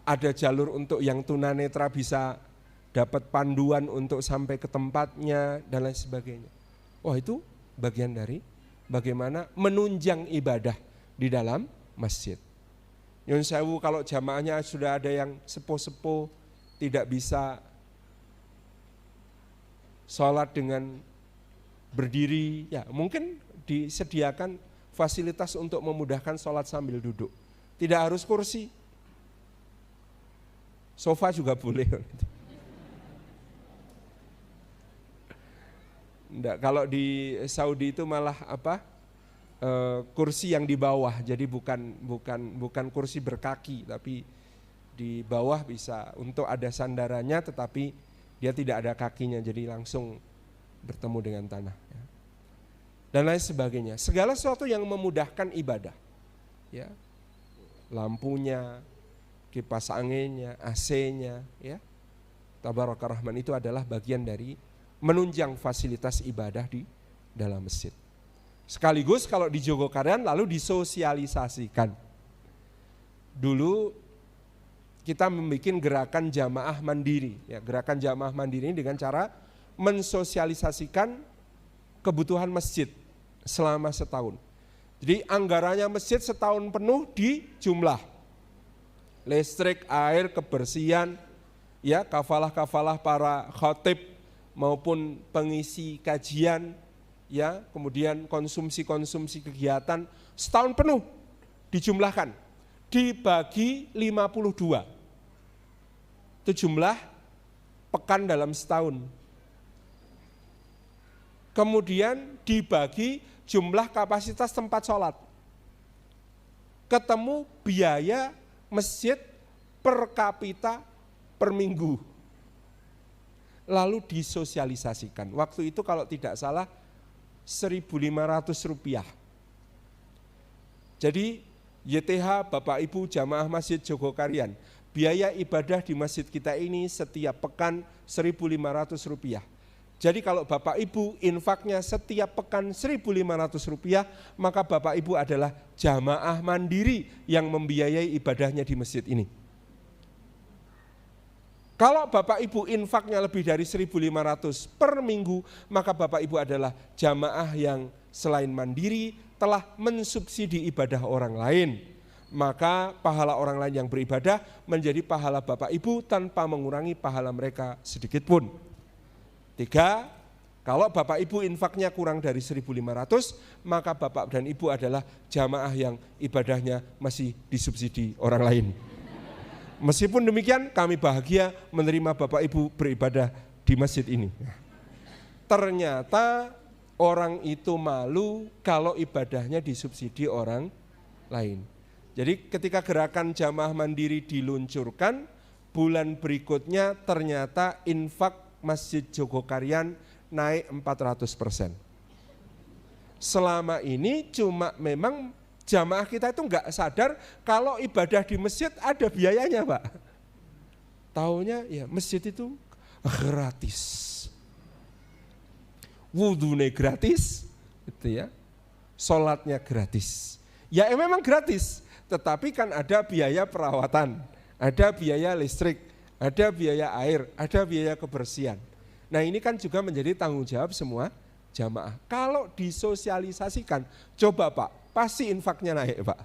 ada jalur untuk yang tunanetra bisa dapat panduan untuk sampai ke tempatnya dan lain sebagainya. Wah, itu bagian dari bagaimana menunjang ibadah di dalam masjid. Nyun sewu, kalau jamaahnya sudah ada yang sepuh-sepuh tidak bisa sholat dengan berdiri, ya mungkin disediakan fasilitas untuk memudahkan sholat sambil duduk. Tidak harus kursi, sofa juga boleh. Enggak, kalau di Saudi itu malah kursi yang di bawah, jadi bukan kursi berkaki, tapi di bawah bisa untuk ada sandarannya, tetapi dia tidak ada kakinya, jadi langsung bertemu dengan tanah. Dan lain sebagainya. Segala sesuatu yang memudahkan ibadah, ya, lampunya, kipas anginnya, AC-nya, ya, Tabaraka Rahman, itu adalah bagian dari menunjang fasilitas ibadah di dalam masjid. Sekaligus kalau di Jogokarian lalu disosialisasikan. Dulu kita membuat gerakan jamaah mandiri. Ya, gerakan jamaah mandiri ini dengan cara mensosialisasikan kebutuhan masjid selama setahun. Jadi anggarannya masjid setahun penuh dijumlah. Listrik, air, kebersihan, ya, kafalah-kafalah para khatib maupun pengisi kajian, ya, kemudian konsumsi kegiatan setahun penuh dijumlahkan, dibagi 52. Itu jumlah pekan dalam setahun. Kemudian dibagi jumlah kapasitas tempat sholat. Ketemu biaya masjid per kapita per minggu. Lalu disosialisasikan. Waktu itu kalau tidak salah Rp1.500. Jadi YTH Bapak Ibu Jamaah Masjid Jogokarian, biaya ibadah di masjid kita ini setiap pekan Rp1.500. Jadi kalau Bapak Ibu infaknya setiap pekan Rp1.500, maka Bapak Ibu adalah jamaah mandiri yang membiayai ibadahnya di masjid ini. Kalau Bapak Ibu infaknya lebih dari 1.500 per minggu, maka Bapak Ibu adalah jamaah yang selain mandiri telah mensubsidi ibadah orang lain. Maka pahala orang lain yang beribadah menjadi pahala Bapak Ibu tanpa mengurangi pahala mereka sedikit pun. 3, kalau Bapak Ibu infaknya kurang dari 1.500, maka Bapak dan Ibu adalah jamaah yang ibadahnya masih disubsidi orang lain. Meskipun demikian kami bahagia menerima Bapak Ibu beribadah di masjid ini. Ternyata orang itu malu kalau ibadahnya disubsidi orang lain. Jadi ketika gerakan jamaah mandiri diluncurkan, bulan berikutnya ternyata infak Masjid Jogokarian naik 400%. Selama ini cuma memang jamaah kita itu enggak sadar kalau ibadah di masjid ada biayanya, Pak. Taunya ya masjid itu gratis. Wudhunya gratis, gitu ya. Sholatnya gratis. Ya memang gratis, tetapi kan ada biaya perawatan, ada biaya listrik, ada biaya air, ada biaya kebersihan. Nah ini kan juga menjadi tanggung jawab semua jamaah. Kalau disosialisasikan, coba Pak, pasti infaknya naik, Pak.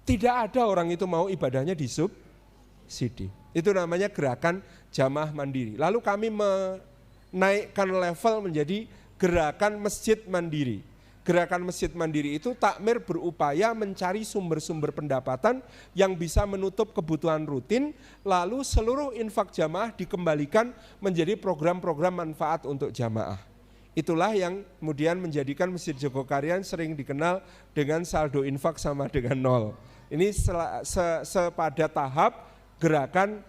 Tidak ada orang itu mau ibadahnya disubsidi. Itu namanya gerakan jamaah mandiri. Lalu kami menaikkan level menjadi gerakan masjid mandiri. Gerakan masjid mandiri itu takmir berupaya mencari sumber-sumber pendapatan yang bisa menutup kebutuhan rutin, lalu seluruh infak jamaah dikembalikan menjadi program-program manfaat untuk jamaah. Itulah yang kemudian menjadikan Masjid Jogokarian sering dikenal dengan saldo infak sama dengan 0. Ini sepada tahap gerakan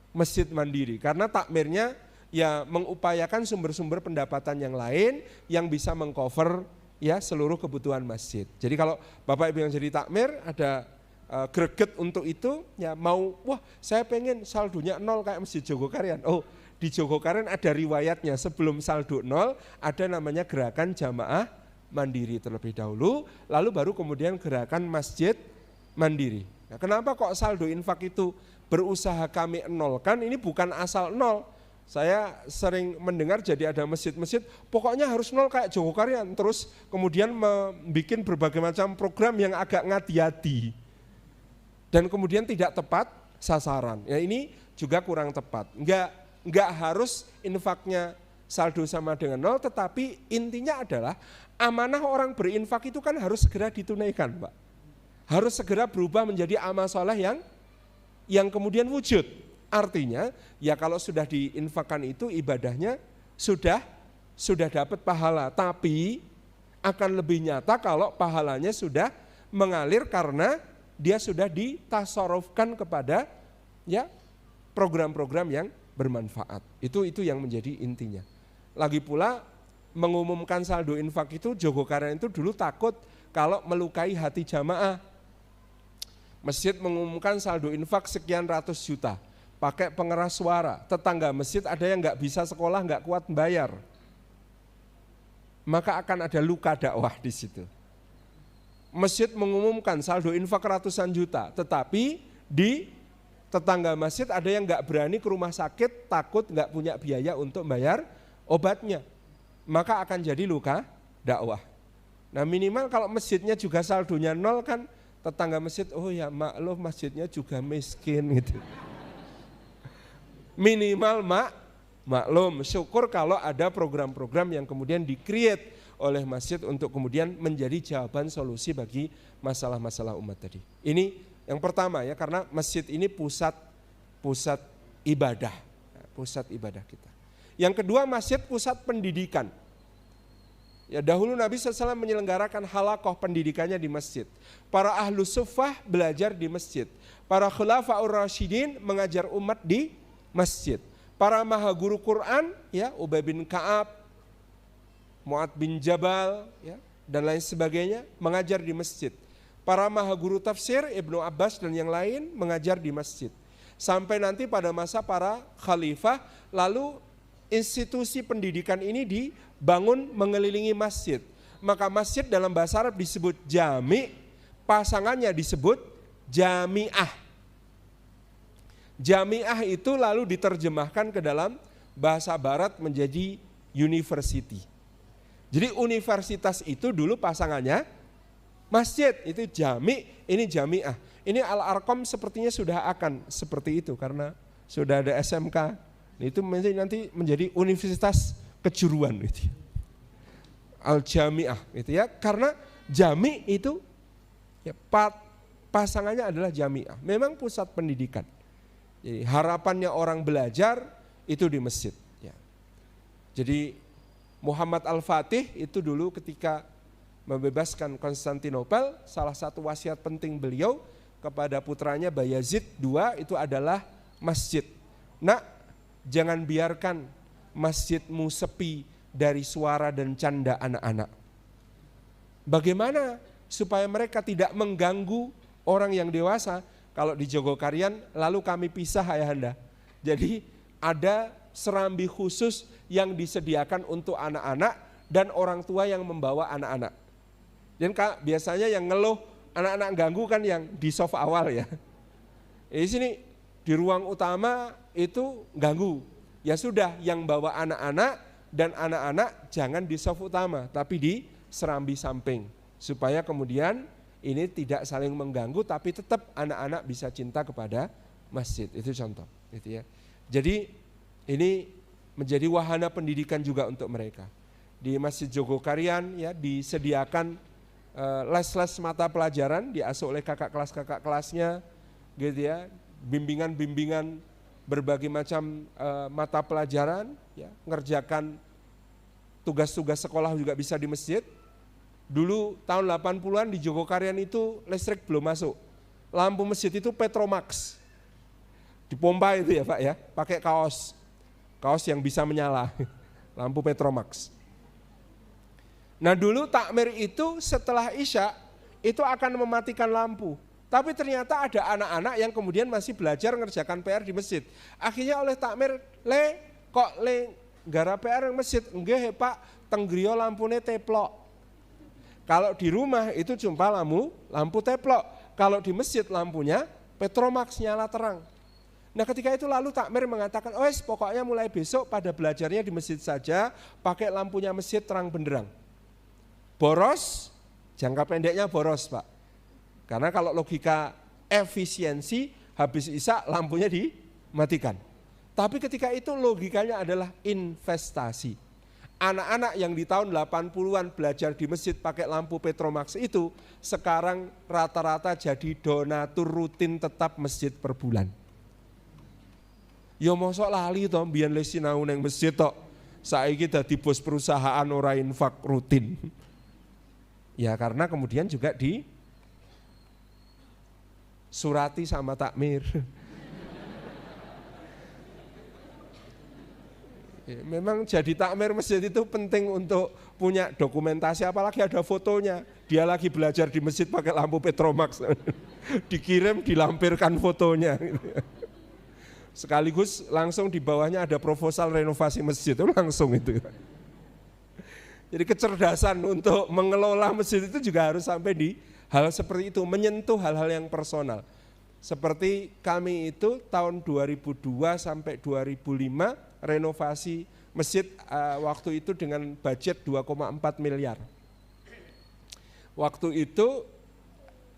masjid mandiri, karena takmirnya ya mengupayakan sumber-sumber pendapatan yang lain yang bisa mengcover ya seluruh kebutuhan masjid. Jadi kalau Bapak Ibu yang jadi takmir ada greget untuk itu, ya mau, wah saya pengen saldonya 0 kayak Masjid Jogokarian. Oh, di Jogokarian ada riwayatnya, sebelum saldo 0 ada namanya gerakan jamaah mandiri terlebih dahulu, lalu baru kemudian gerakan masjid mandiri. Nah, kenapa kok saldo infak itu berusaha kami nolkan? Ini bukan asal nol. Saya sering mendengar jadi ada masjid-masjid pokoknya harus 0 kayak Jogokarian, terus kemudian membuat berbagai macam program yang agak ngati-hati dan kemudian tidak tepat sasaran. Ya ini juga kurang tepat. Enggak harus infaknya saldo sama dengan 0, tetapi intinya adalah amanah orang berinfak itu kan harus segera ditunaikan, Pak. Harus segera berubah menjadi amal soleh yang kemudian wujud. Artinya ya kalau sudah diinfakkan itu ibadahnya sudah dapat pahala, tapi akan lebih nyata kalau pahalanya sudah mengalir karena dia sudah ditasarrufkan kepada ya program-program yang bermanfaat. Itu yang menjadi intinya. Lagi pula mengumumkan saldo infak itu, Jogokarian itu dulu takut kalau melukai hati jamaah. Masjid mengumumkan saldo infak sekian ratus juta, pakai pengeras suara. Tetangga masjid ada yang nggak bisa sekolah, nggak kuat bayar. Maka akan ada luka dakwah di situ. Masjid mengumumkan saldo infak ratusan juta, tetapi di tetangga masjid ada yang nggak berani ke rumah sakit, takut nggak punya biaya untuk bayar obatnya. Maka akan jadi luka dakwah. Nah minimal kalau masjidnya juga saldonya 0 kan, tetangga masjid, oh ya maklum masjidnya juga miskin gitu. Minimal maklum, syukur kalau ada program-program yang kemudian di-create oleh masjid untuk kemudian menjadi jawaban solusi bagi masalah-masalah umat tadi. Ini yang pertama ya, karena masjid ini pusat ibadah, pusat ibadah kita. Yang kedua, masjid pusat pendidikan. Ya dahulu Nabi SAW menyelenggarakan halakoh pendidikannya di masjid. Para ahlu suffah belajar di masjid. Para khulafaur rasyidin mengajar umat di masjid. Para maha guru Quran, ya Ubay bin Ka'ab, Mu'ad bin Jabal, ya, dan lain sebagainya mengajar di masjid. Para maha guru tafsir Ibnu Abbas dan yang lain mengajar di masjid. Sampai nanti pada masa para khalifah, lalu institusi pendidikan ini dibangun mengelilingi masjid. Maka masjid dalam bahasa Arab disebut jami, pasangannya disebut jami'ah. Jami'ah itu lalu diterjemahkan ke dalam bahasa barat menjadi university. Jadi universitas itu dulu pasangannya masjid, itu jami, ini jami'ah. Ini Al-Arqam sepertinya sudah akan seperti itu karena sudah ada SMK. Itu nanti menjadi universitas kejuruan gitu. Al-Jami'ah gitu ya. Karena jami itu ya, pasangannya adalah jami'ah. Memang pusat pendidikan. Jadi harapannya orang belajar itu di masjid ya. Jadi Muhammad Al-Fatih itu dulu ketika membebaskan Konstantinopel, salah satu wasiat penting beliau kepada putranya Bayazid II itu adalah masjid. Nah, jangan biarkan masjidmu sepi dari suara dan canda anak-anak. Bagaimana supaya mereka tidak mengganggu orang yang dewasa? Kalau di Jogokarian lalu kami pisah ayahanda. Jadi ada serambi khusus yang disediakan untuk anak-anak dan orang tua yang membawa anak-anak. Dan biasanya yang ngeluh anak-anak ganggu kan yang di soft awal ya. Di sini di ruang utama itu ganggu. Ya sudah, yang bawa anak-anak dan anak-anak jangan di soft utama, tapi di serambi samping. Supaya kemudian ini tidak saling mengganggu, tapi tetap anak-anak bisa cinta kepada masjid. Itu contoh. Gitu ya. Jadi ini menjadi wahana pendidikan juga untuk mereka. Di Masjid Jogokarian ya disediakan les-les mata pelajaran, diasuh oleh kakak kelasnya, gitu ya. Bimbingan-bimbingan berbagai macam mata pelajaran, ya, ngerjakan tugas-tugas sekolah juga bisa di masjid. Dulu tahun 80-an di Jogokarian itu listrik belum masuk. Lampu masjid itu Petromax. Dipompa itu ya Pak ya, pakai kaos yang bisa menyala. Lampu Petromax. Nah dulu takmir itu setelah Isya itu akan mematikan lampu. Tapi ternyata ada anak-anak yang kemudian masih belajar ngerjakan PR di masjid. Akhirnya oleh takmir, kok gara PR yang masjid? Enggak Pak, tenggrio lampune teplok. Kalau di rumah itu jumpa lampu teplok. Kalau di masjid lampunya Petromax nyala terang. Nah ketika itu lalu takmir mengatakan, pokoknya mulai besok pada belajarnya di masjid saja, pakai lampunya masjid terang benderang. Boros, jangka pendeknya boros Pak. Karena kalau logika efisiensi, habis isya lampunya dimatikan. Tapi ketika itu logikanya adalah investasi. Anak-anak yang di tahun 80-an belajar di masjid pakai lampu Petromax itu, sekarang rata-rata jadi donatur rutin tetap masjid per bulan. Ya mosok lali toh, mbiyen le sinau nang masjid tok. Saiki dadi bos perusahaan ora infak rutin. Ya karena kemudian juga surati sama takmir. Memang jadi takmir masjid itu penting untuk punya dokumentasi, apalagi ada fotonya. Dia lagi belajar di masjid pakai lampu Petromax. Dikirim, dilampirkan fotonya. Sekaligus langsung di bawahnya ada proposal renovasi masjid, itu langsung itu. Jadi kecerdasan untuk mengelola masjid itu juga harus sampai di hal seperti itu, menyentuh hal-hal yang personal. Seperti kami itu tahun 2002 sampai 2005 renovasi masjid waktu itu dengan budget 2,4 miliar. Waktu itu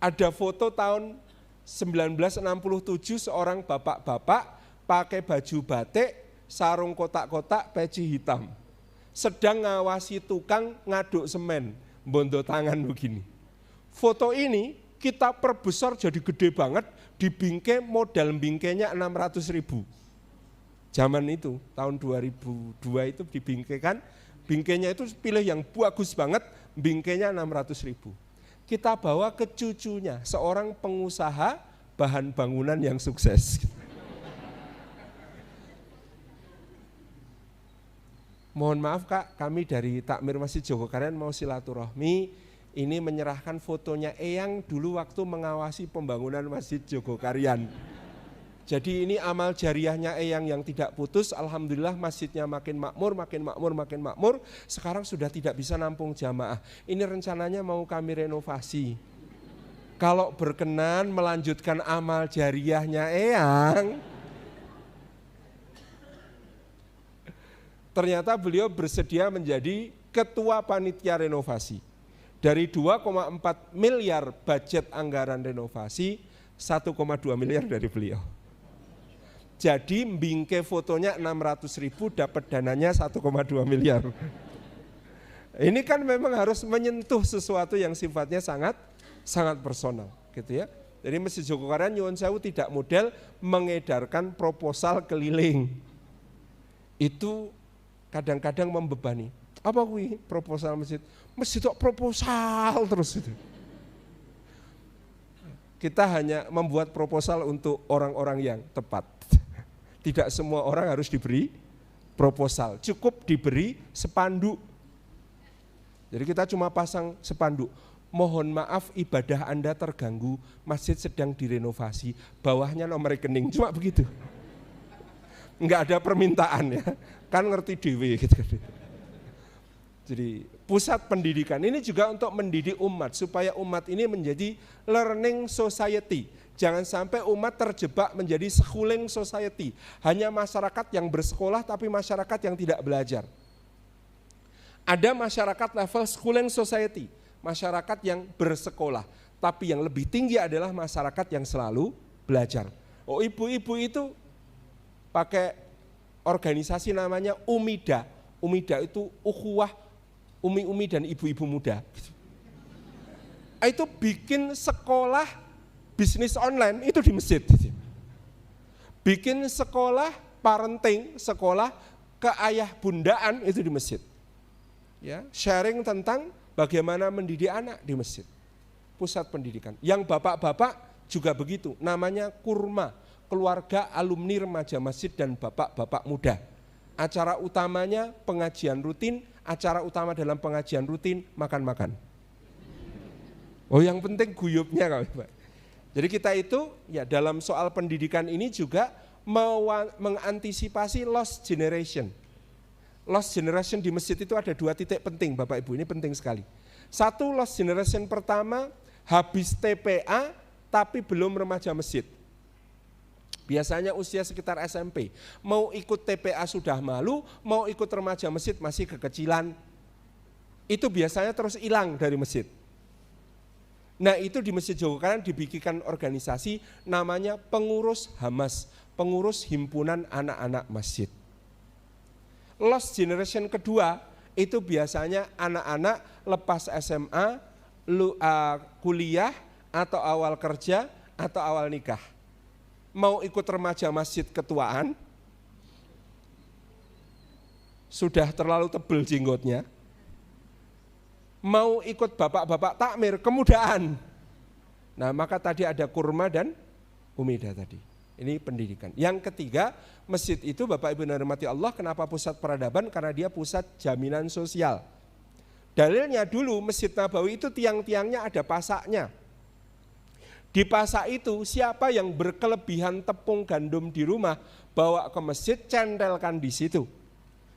ada foto tahun 1967 seorang bapak-bapak pakai baju batik, sarung kotak-kotak, peci hitam. Sedang ngawasi tukang ngaduk semen, bondo tangan begini. Foto ini kita perbesar jadi gede banget, di bingkai modal bingkainya 600.000. Zaman itu, tahun 2002 itu dibingkaikan, bingkainya itu pilih yang bagus banget, bingkainya 600.000. Kita bawa ke cucunya, seorang pengusaha bahan bangunan yang sukses. Mohon maaf Kak, kami dari Takmir Masjid Jogokarian mau silaturahmi. Ini menyerahkan fotonya Eyang dulu waktu mengawasi pembangunan Masjid Jogokarian. Jadi ini amal jariahnya Eyang yang tidak putus. Alhamdulillah masjidnya makin makmur. Sekarang sudah tidak bisa nampung jamaah. Ini rencananya mau kami renovasi. Kalau berkenan melanjutkan amal jariahnya Eyang, ternyata beliau bersedia menjadi ketua panitia renovasi. Dari 2,4 miliar budget anggaran renovasi, 1,2 miliar dari beliau. Jadi bingkai fotonya 600.000, dapat dananya 1,2 miliar. Ini kan memang harus menyentuh sesuatu yang sifatnya sangat personal, gitu ya. Jadi Masjid Jogokarian nyuwun sewu tidak model mengedarkan proposal keliling. Itu kadang-kadang membebani. Apa kuwi proposal masjid? Masjid kok proposal terus itu. Kita hanya membuat proposal untuk orang-orang yang tepat. Tidak semua orang harus diberi proposal, cukup diberi spanduk. Jadi kita cuma pasang spanduk. Mohon maaf ibadah Anda terganggu, masjid sedang direnovasi, bawahnya nomor rekening, cuma begitu. Enggak ada permintaan ya, kan ngerti dewe gitu. Jadi pusat pendidikan ini juga untuk mendidik umat, supaya umat ini menjadi learning society. Jangan sampai umat terjebak menjadi schooling society, hanya masyarakat yang bersekolah tapi masyarakat yang tidak belajar. Ada masyarakat level schooling society, masyarakat yang bersekolah, tapi yang lebih tinggi adalah masyarakat yang selalu belajar. Oh, ibu-ibu itu pakai organisasi namanya UMIDA. UMIDA itu ukhuwah umi-umi dan ibu-ibu muda. Itu bikin sekolah bisnis online itu di masjid. Bikin sekolah parenting, sekolah keayah bundaan itu di masjid. Ya, sharing tentang bagaimana mendidik anak di masjid. Pusat pendidikan. Yang bapak-bapak juga begitu, namanya Kurma, keluarga alumni remaja masjid dan bapak-bapak muda. Acara utamanya pengajian rutin, acara utama dalam pengajian rutin makan-makan. Oh yang penting guyupnya Pak. Jadi kita itu ya dalam soal pendidikan ini juga mengantisipasi lost generation. Lost generation di masjid itu ada 2 titik penting Bapak Ibu, ini penting sekali. Satu, lost generation pertama habis TPA tapi belum remaja masjid. Biasanya usia sekitar SMP, mau ikut TPA sudah malu, mau ikut remaja masjid masih kekecilan. Itu biasanya terus hilang dari masjid. Nah itu di Masjid Jogokaryan dibikinkan organisasi namanya pengurus Hamas, pengurus himpunan anak-anak masjid. Lost generation kedua itu biasanya anak-anak lepas SMA, kuliah atau awal kerja atau awal nikah. Mau ikut remaja masjid ketuaan, sudah terlalu tebel jenggotnya. Mau ikut bapak-bapak takmir, kemudaan. Nah maka tadi ada kurma dan umida tadi. Ini pendidikan. Yang ketiga, masjid itu Bapak Ibu dirahmati Allah, kenapa pusat peradaban? Karena dia pusat jaminan sosial. Dalilnya dulu Masjid Nabawi itu tiang-tiangnya ada pasaknya. Di pasak itu siapa yang berkelebihan tepung gandum di rumah, bawa ke masjid, centelkan di situ.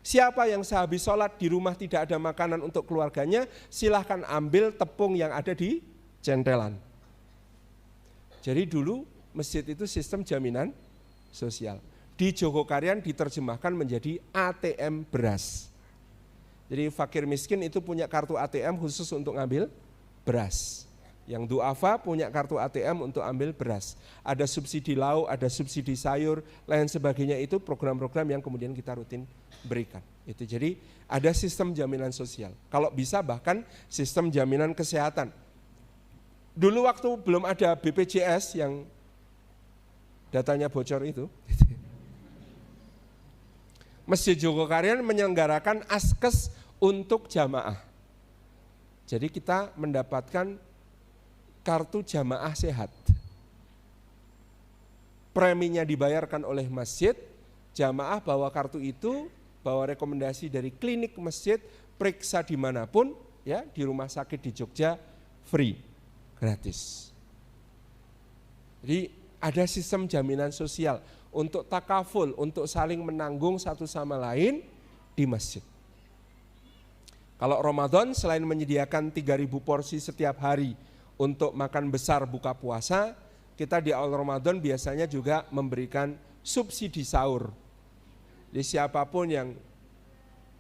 Siapa yang sehabis sholat di rumah tidak ada makanan untuk keluarganya, silahkan ambil tepung yang ada di centelan. Jadi dulu masjid itu sistem jaminan sosial. Di Jogokaryan diterjemahkan menjadi ATM beras. Jadi fakir miskin itu punya kartu ATM khusus untuk ngambil beras. Yang duafa punya kartu ATM untuk ambil beras. Ada subsidi lauk, ada subsidi sayur, lain sebagainya, itu program-program yang kemudian kita rutin berikan. Itu jadi ada sistem jaminan sosial. Kalau bisa bahkan sistem jaminan kesehatan. Dulu waktu belum ada BPJS yang datanya bocor itu, Masjid Jogokaryan menyelenggarakan askes untuk jamaah. Jadi kita mendapatkan kartu jamaah sehat. Preminya dibayarkan oleh masjid, jamaah bawa kartu itu, bawa rekomendasi dari klinik masjid, periksa dimanapun, ya di rumah sakit di Jogja, free, gratis. Jadi ada sistem jaminan sosial untuk takaful, untuk saling menanggung satu sama lain di masjid. Kalau Ramadan selain menyediakan 3.000 porsi setiap hari untuk makan besar buka puasa, kita di awal Ramadan biasanya juga memberikan subsidi sahur. Jadi siapapun yang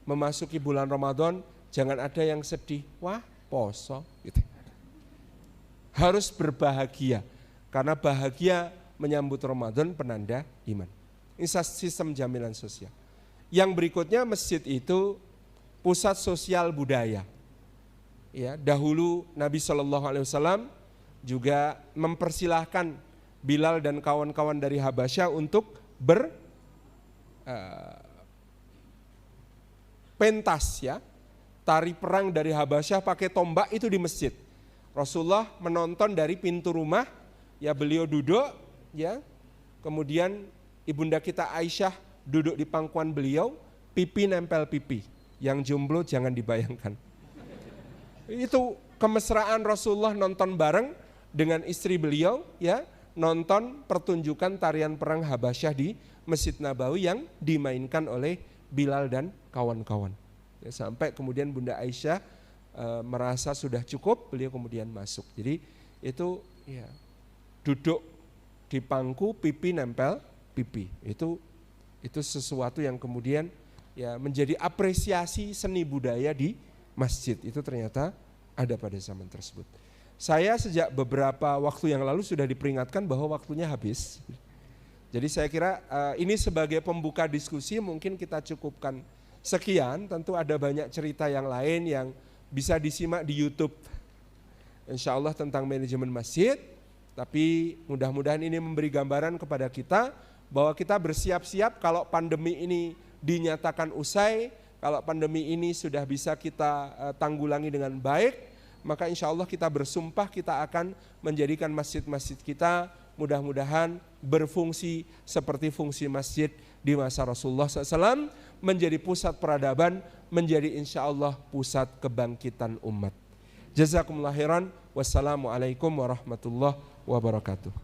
memasuki bulan Ramadan, jangan ada yang sedih, wah poso gitu. Harus berbahagia, karena bahagia menyambut Ramadan penanda iman. Ini sistem jaminan sosial. Yang berikutnya, masjid itu pusat sosial budaya. Ya, dahulu Nabi SAW juga mempersilahkan Bilal dan kawan-kawan dari Habasyah untuk pentas, ya, tari perang dari Habasyah pakai tombak itu di masjid. Rasulullah menonton dari pintu rumah, ya beliau duduk, ya, kemudian ibunda kita Aisyah duduk di pangkuan beliau, pipi nempel pipi. Yang jomblo jangan dibayangkan. Itu kemesraan Rasulullah nonton bareng dengan istri beliau, ya, nonton pertunjukan tarian perang Habasyah di Masjid Nabawi yang dimainkan oleh Bilal dan kawan-kawan. Ya, sampai kemudian Bunda Aisyah merasa sudah cukup, beliau kemudian masuk. Jadi itu ya duduk di pangku, pipi nempel pipi. Itu sesuatu yang kemudian ya menjadi apresiasi seni budaya di masjid. Itu ternyata ada pada zaman tersebut. Saya sejak beberapa waktu yang lalu sudah diperingatkan bahwa waktunya habis. Jadi saya kira ini sebagai pembuka diskusi mungkin kita cukupkan sekian. Tentu ada banyak cerita yang lain yang bisa disimak di YouTube, insya Allah, tentang manajemen masjid. Tapi mudah-mudahan ini memberi gambaran kepada kita bahwa kita bersiap-siap kalau pandemi ini dinyatakan usai, kalau pandemi ini sudah bisa kita tanggulangi dengan baik, maka insya Allah kita bersumpah kita akan menjadikan masjid-masjid kita mudah-mudahan berfungsi seperti fungsi masjid di masa Rasulullah SAW, menjadi pusat peradaban, menjadi insya Allah pusat kebangkitan umat. Jazakumullah khairan. Wassalamualaikum warahmatullahi wabarakatuh.